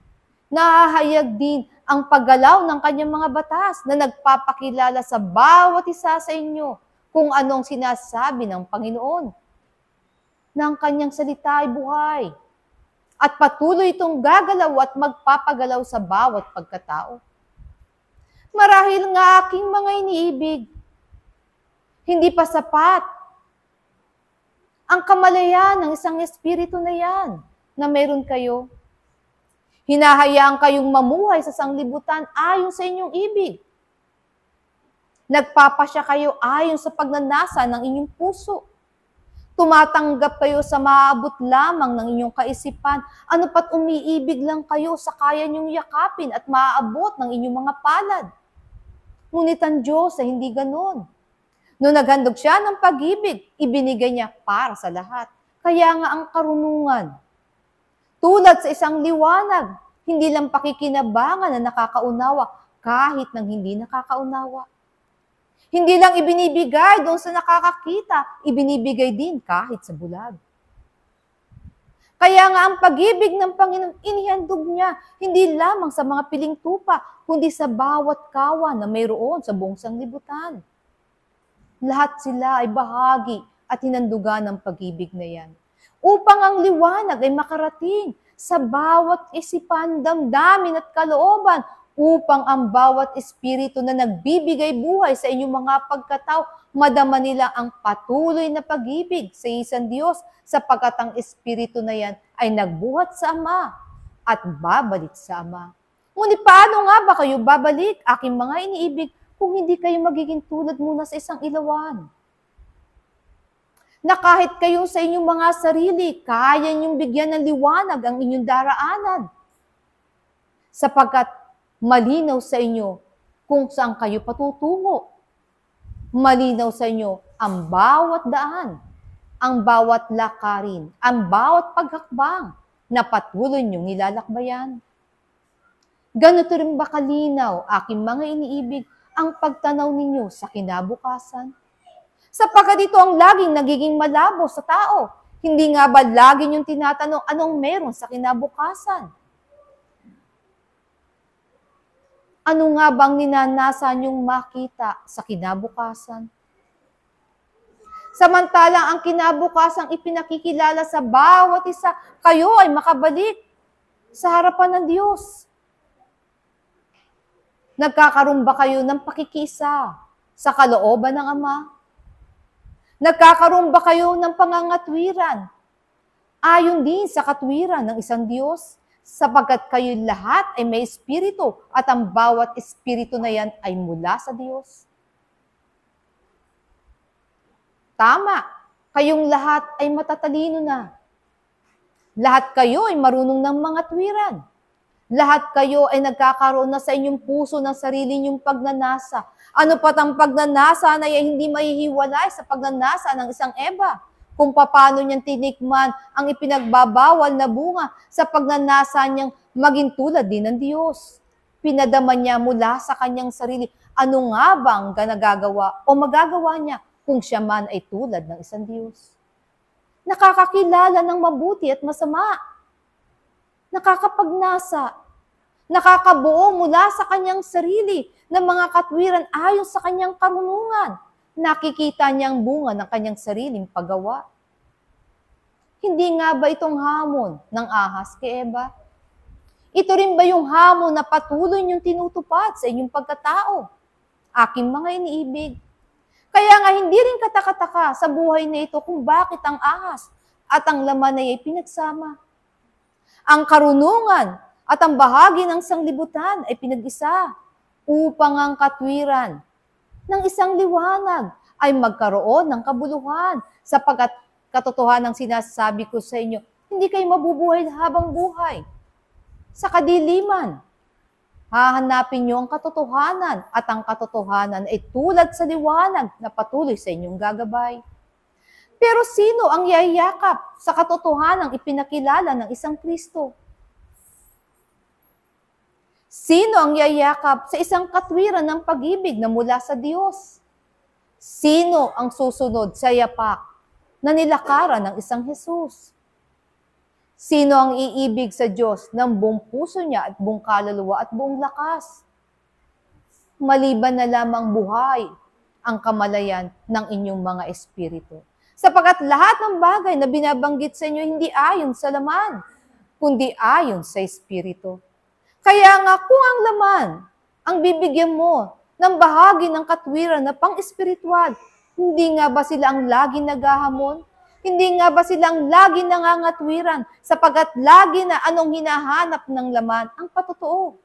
Nahahayag din ang paggalaw ng kanyang mga batas na nagpapakilala sa bawat isa sa inyo kung anong sinasabi ng Panginoon. Na ang kanyang salita ay buhay at patuloy itong gagalaw at magpapagalaw sa bawat pagkatao. Marahil nga aking mga iniibig, hindi pa sapat ang kamalayan ng isang espiritu na yan na meron kayo. Hinahayaan kayong mamuhay sa sanglibutan ayon sa inyong ibig. Nagpapasya kayo ayon sa pagnanasa ng inyong puso. Tumatanggap kayo sa maabot lamang ng inyong kaisipan. Ano pat umiibig lang kayo sa kaya niyong yakapin at maaabot ng inyong mga palad. Ngunit ang Diyos ay hindi ganon. Noong naghandog siya ng pag-ibig, ibinigay niya para sa lahat. Kaya nga ang karunungan, tulad sa isang liwanag, hindi lang pakikinabangan na nakakaunawa kahit nang hindi nakakaunawa. Hindi lang ibinibigay doon sa nakakakita, ibinibigay din kahit sa bulag. Kaya nga ang pag-ibig ng Panginoon, inihandog niya, hindi lamang sa mga piling tupa, kundi sa bawat kawan na mayroon sa buong sanglibutan. Lahat sila ay bahagi at hinandugan ng pag-ibig na yan. Upang ang liwanag ay makarating sa bawat isipan, damdamin at kalooban, upang ang bawat espiritu na nagbibigay buhay sa inyong mga pagkatao, madama nila ang patuloy na pag-ibig sa isang Diyos, sapagkat ang espiritu na yan ay nagbuhat sa Ama at babalik sa Ama. Ngunit paano nga ba kayo babalik, aking mga iniibig, kung hindi kayo magiging tulad muna sa isang ilawan? Na kahit kayo sa inyong mga sarili, kaya niyong bigyan ng liwanag ang inyong daraanan. Sapagkat malinaw sa inyo kung saan kayo patutungo. Malinaw sa inyo ang bawat daan, ang bawat lakarin, ang bawat paghakbang na patuloy niyong nilalakbayan. Ganito rin ba kalinaw, aking mga iniibig, ang pagtanaw ninyo sa kinabukasan? Sapagkat ito ang laging nagiging malabo sa tao. Hindi nga ba lagi niyong tinatanong anong meron sa kinabukasan? Ano nga bang ninanasa niyong makita sa kinabukasan? Samantalang ang kinabukasang ipinakikilala sa bawat isa, kayo ay makabalik sa harapan ng Diyos. Nagkakaroon ba kayo ng pakikisa sa kalooban ng Ama? Nagkakaroon ba kayo ng pangangatwiran ayon din sa katwiran ng isang Diyos? Sapagkat kayo lahat ay may espiritu at ang bawat espiritu na yan ay mula sa Diyos. Tama, kayong lahat ay matatalino na. Lahat kayo ay marunong ng mga twiran. Lahat kayo ay nagkakaroon na sa inyong puso ng sarili niyong pagnanasa. Ano pat ang pagnanasa na hindi mahihiwalay sa pagnanasa ng isang Eva? Kung paano niyang tinikman ang ipinagbabawal na bunga sa pagnanasa niyang maging tulad din ng Diyos. Pinadama niya mula sa kanyang sarili. Ano nga bang nagagawa o magagawa niya kung siya man ay tulad ng isang Diyos? Nakakakilala ng mabuti at masama. Nakakapagnasa. Nakakabuo mula sa kanyang sarili ng mga katwiran ayon sa kanyang karunungan. Nakikita niyang bunga ng kanyang sariling paggawa. Hindi nga ba itong hamon ng ahas kay Eva? Ito rin ba yung hamon na patuloy niyong tinutupad sa inyong pagkatao? Aking mga iniibig. Kaya nga hindi rin katakataka sa buhay na ito kung bakit ang ahas at ang laman ay pinagsama. Ang karunungan at ang bahagi ng sanglibutan ay pinag-isa upang ang katwiran ng isang liwanag ay magkaroon ng kabuluhan, sapagkat katotohanan ng sinasabi ko sa inyo, hindi kayo mabubuhay habang buhay. Sa kadiliman, hahanapin niyo ang katotohanan at ang katotohanan ay tulad sa liwanag na patuloy sa inyong gagabay. Pero sino ang yayakap sa katotohanang ipinakilala ng isang Kristo? Sino ang yayakap sa isang katwiran ng pag-ibig na mula sa Diyos? Sino ang susunod sa yapak na nilakaran ng isang Jesus? Sino ang iibig sa Diyos ng buong puso niya at buong kaluluwa at buong lakas? Maliban na lamang buhay ang kamalayan ng inyong mga espiritu. Sapagkat lahat ng bagay na binabanggit sa inyo hindi ayon sa laman, kundi ayon sa espiritu. Kaya nga kung ang laman ang bibigyan mo ng bahagi ng katwiran na pang-espiritual, hindi nga ba sila ang laging naghahamon? Hindi nga ba silang laging nangangatwiran sapagkat lagi na anong hinahanap ng laman ang patotoo?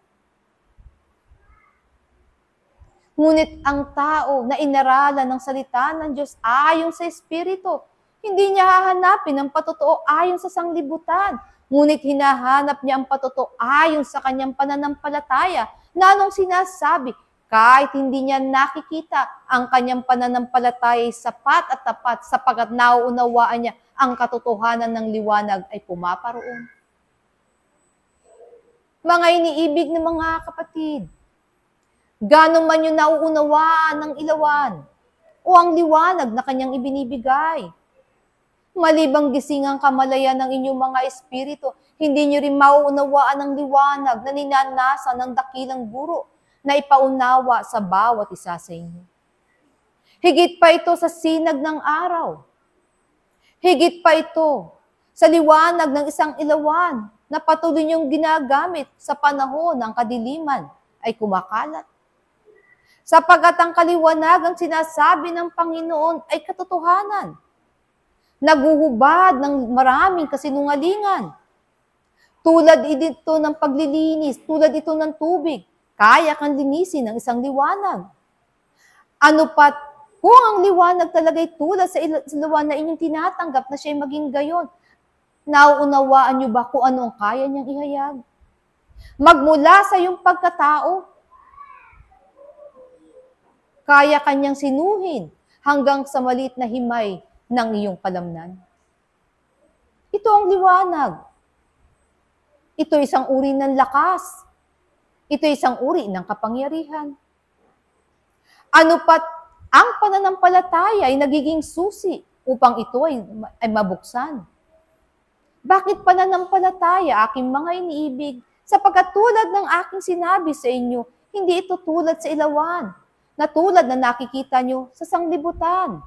Ngunit ang tao na inaralan ng salita ng Diyos ayon sa Espiritu, hindi niya hahanapin ang patotoo ayon sa sanglibutan, ngunit hinahanap niya ang patotoo ayon sa kanyang pananampalataya na anong sinasabi, kahit hindi niya nakikita ang kanyang pananampalataya ay sapat at tapat sapagkat nauunawaan niya ang katotohanan ng liwanag ay pumaparoon. Mga iniibig ng mga kapatid, gaano man yung nauunawaan ng ilawan o ang liwanag na kanyang ibinibigay. Malibang gising ang kamalayan ng inyong mga espiritu, hindi nyo rin mauunawaan ang liwanag na ninanasa ng dakilang guro na ipaunawa sa bawat isa sa inyo. Higit pa ito sa sinag ng araw. Higit pa ito sa liwanag ng isang ilawan na patuloy niyong ginagamit sa panahon ng kadiliman ay kumakalat. Sapagkat ang kaliwanagang sinasabi ng Panginoon ay katotohanan. Naguhubad ng maraming kasinungalingan. Tulad ito ng paglilinis, tulad ito ng tubig, kaya kang linisin ng isang liwanag. Ano pat kung ang liwanag talaga'y tulad sa ilawan na inyong tinatanggap na siya'y maging gayon, nauunawaan niyo ba kung ano ang kaya niyang ihayag? Magmula sa iyong pagkatao, kaya kanyang sinuhin hanggang sa maliit na himay ng iyong kalamnan. Ito ang liwanag. Ito isang uri ng lakas. Ito isang uri ng kapangyarihan. Ano pat ang pananampalataya ay nagiging susi upang ito ay mabuksan. Bakit pananampalataya, aking mga iniibig? Sapagkat tulad ng aking sinabi sa inyo, hindi ito tulad sa ilawan, na tulad na nakikita nyo sa sanglibutan.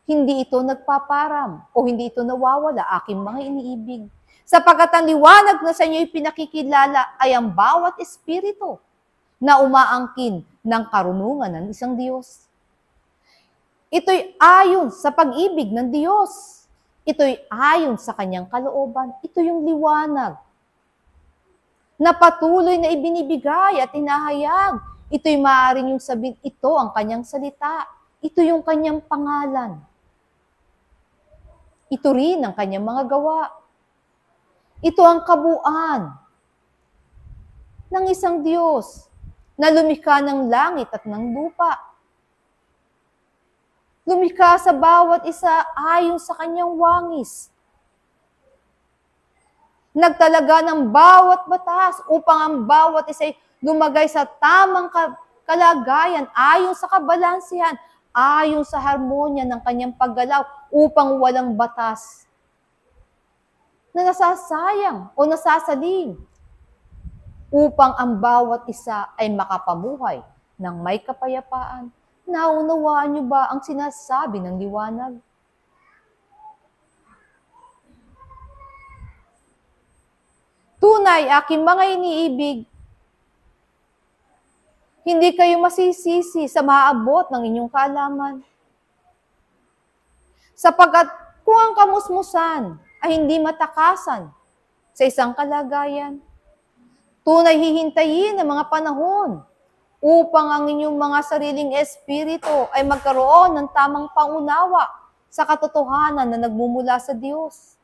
Hindi ito nagpaparam o hindi ito nawawala, aking mga iniibig. Sapagkat ang liwanag na sa inyo pinakikilala ay ang bawat espiritu na umaangkin ng karunungan ng isang Diyos. Ito'y ayon sa pag-ibig ng Diyos. Ito'y ayon sa kanyang kalooban. Ito yung liwanag na patuloy na ibinibigay at hinahayag. Ito'y maaaring yung sabihin, ito ang kanyang salita. Ito yung kanyang pangalan. Ito rin ang kanyang mga gawa. Ito ang kabuuan ng isang Diyos na lumikha ng langit at ng lupa. Lumikha sa bawat isa ayon sa kanyang wangis. Nagtalaga ng bawat batas upang ang bawat isa ay lumagay sa tamang kalagayan ayon sa kabalansihan, ayon sa harmonya ng kanyang paggalaw upang walang batas na nasasayang o nasasaling, upang ang bawat isa ay makapamuhay ng may kapayapaan. Naunawaan niyo ba ang sinasabi ng liwanag? Tunay, aking mga iniibig, hindi kayo masisisi sa maaabot ng inyong kaalaman. Sapagkat kung ang kamusmusan ay hindi matakasan sa isang kalagayan, tunay hihintayin ang mga panahon upang ang inyong mga sariling espiritu ay magkaroon ng tamang pangunawa sa katotohanan na nagmumula sa Diyos.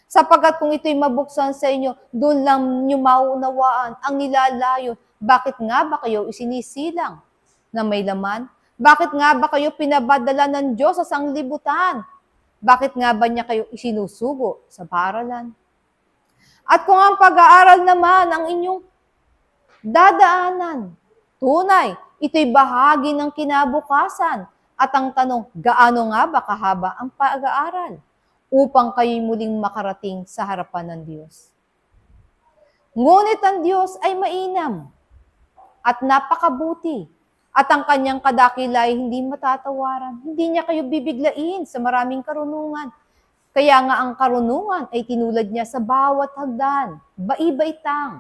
Sapagkat kung ito'y mabuksan sa inyo, doon lang nyo mauunawaan ang nilalayon. Bakit nga ba kayo isinisilang na may laman? Bakit nga ba kayo pinabadala ng Diyos sa sanglibutan? Bakit nga ba niya kayo isinusugo sa paaralan? At kung ang pag-aaral naman ang inyong dadaanan, tunay, ito'y bahagi ng kinabukasan. At ang tanong, gaano nga ba kahaba ang pag-aaral upang kayo'y muling makarating sa harapan ng Diyos? Ngunit ang Diyos ay mainam at napakabuti. At ang kanyang kadakila ay hindi matatawaran. Hindi niya kayo bibiglain sa maraming karunungan. Kaya nga ang karunungan ay tinulad niya sa bawat hagdan, bai-baitang.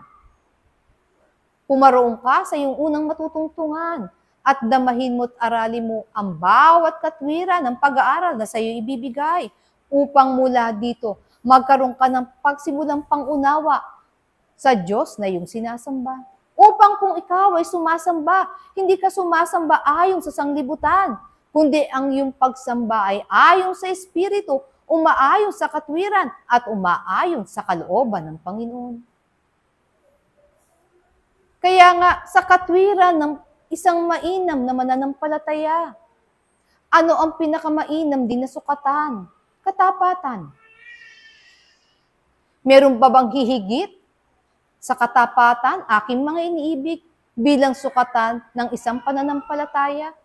Pumaroon ka sa iyong unang matutungtungan at damahin mo't aralin mo ang bawat katwiran ng pag-aaral na sa iyo ibibigay upang mula dito magkaroon ka ng pagsimulang pangunawa sa Diyos na iyong sinasamba. Upang kung ikaw ay sumasamba, hindi ka sumasamba ayon sa sanglibutan, kundi ang iyong pagsamba ay ayon sa Espiritu, umaayon sa katwiran at umaayon sa kalooban ng Panginoon. Kaya nga, sa katwiran ng isang mainam na mananampalataya, Ano ang pinakamainam din na sukatan? Katapatan. Meron pa bang hihigit sa katapatan, aking mga iniibig, bilang sukatan ng isang pananampalataya?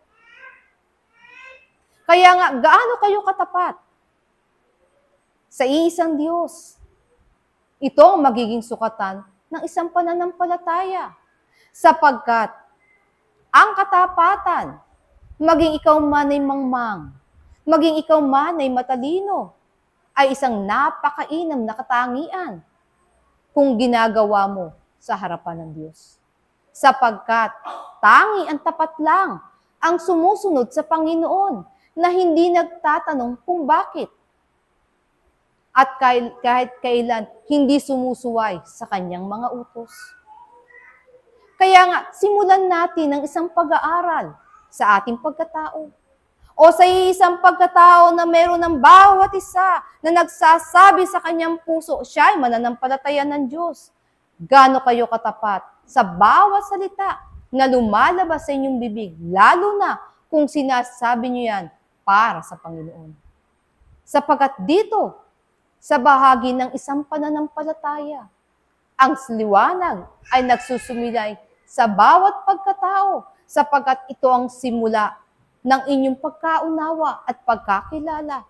Kaya nga, gaano kayo katapat sa iisang Diyos? Ito ang magiging sukatan ng isang pananampalataya. Sapagkat ang katapatan, maging ikaw man ay mangmang, maging ikaw man ay matalino, ay isang napakainam na katangian kung ginagawa mo sa harapan ng Diyos. Sapagkat tangi ang tapat lang ang sumusunod sa Panginoon na hindi nagtatanong kung bakit. At kahit kailan hindi sumusuway sa kanyang mga utos. Kaya nga, simulan natin ang isang pag-aaral sa ating pagkatao. O sa isang pagkatao na meron ng bawat isa na nagsasabi sa kanyang puso, siya ay mananampalataya ng Diyos. Gaano kayo katapat sa bawat salita na lumalabas sa inyong bibig, lalo na kung sinasabi niyo yan para sa Panginoon. Sapagkat dito, sa bahagi ng isang pananampalataya, ang liwanag ay nagsusumilay sa bawat pagkatao sapagkat ito ang simula ng inyong pagkaunawa at pagkakilala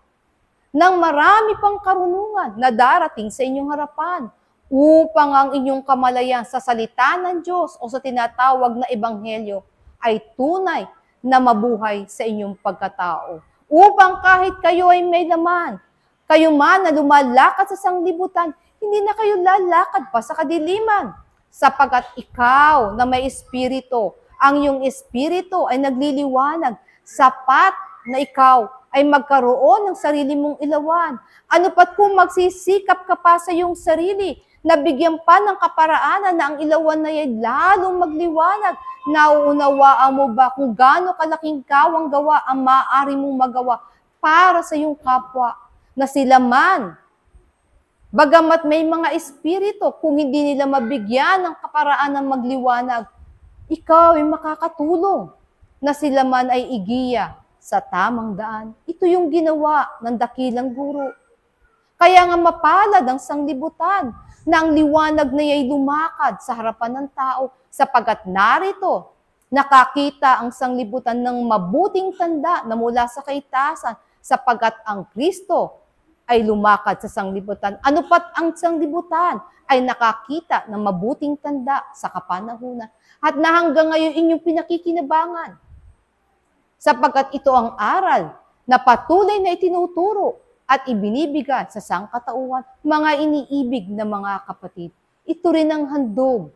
ng marami pang karunungan na darating sa inyong harapan upang ang inyong kamalayan sa salita ng Diyos o sa tinatawag na ebanghelyo ay tunay na mabuhay sa inyong pagkatao. Upang kahit kayo ay may laman, kayo man na lumalakad sa sanglibutan, hindi na kayo lalakad pa sa kadiliman. Sapagkat ikaw na may espiritu, ang iyong espiritu ay nagliliwanag, sapat na ikaw ay magkaroon ng sarili mong ilawan. Ano pat kung magsisikap ka pa sa iyong sarili, nabigyan pa ng kaparaanan na ang ilawan na yan lalong magliwanag, nauunawaan mo ba kung gaano kalaking kawang gawa ang maaari mong magawa para sa iyong kapwa? Na sila man, bagamat may mga espiritu, kung hindi nila mabigyan ng kaparaan ng magliwanag, ikaw ay makakatulong na sila man ay igiya sa tamang daan. Ito yung ginawa ng dakilang guro. Kaya nga mapalad ang sanglibutan na ang liwanag na ay lumakad sa harapan ng tao sapagkat narito nakakita ang sanglibutan ng mabuting tanda na mula sa kaitasan sapagkat ang Kristo ay lumakad sa sanglibutan. Ano pat ang sanglibutan ay nakakita ng mabuting tanda sa kapanahunan at na hanggang ngayon inyong pinakikinabangan. Sapagkat ito ang aral na patuloy na itinuturo at ibinibigay sa sangkatauhan, mga iniibig na mga kapatid. Ito rin ang handog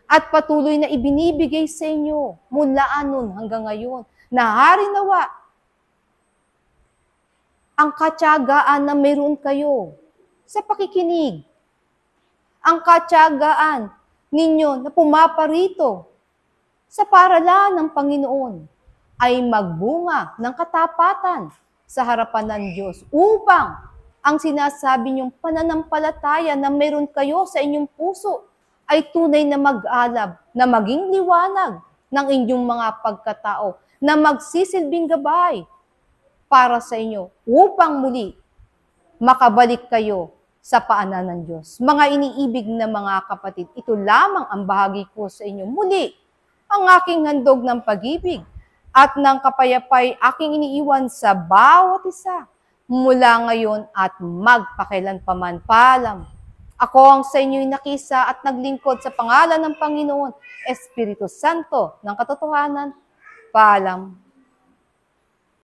at patuloy na ibinibigay sa inyo mula anon hanggang ngayon na harinawa ang katyagaan na meron kayo sa pakikinig. Ang katyagaan ninyo na pumaparito sa paralan ng Panginoon ay magbunga ng katapatan sa harapan ng Diyos upang ang sinasabi niyong pananampalataya na meron kayo sa inyong puso ay tunay na mag-alab, na maging liwanag ng inyong mga pagkatao, na magsisilbing gabay para sa inyo upang muli makabalik kayo sa paanan ng Diyos. Mga iniibig na mga kapatid, ito lamang ang bahagi ko sa inyo. Muli, ang aking handog ng pag-ibig at ng kapayapay aking iniiwan sa bawat isa mula ngayon at magpakailanpaman. Paalam. Ako ang sa inyo'y nakisa at naglingkod sa pangalan ng Panginoon, Espiritu Santo ng katotohanan. Paalam.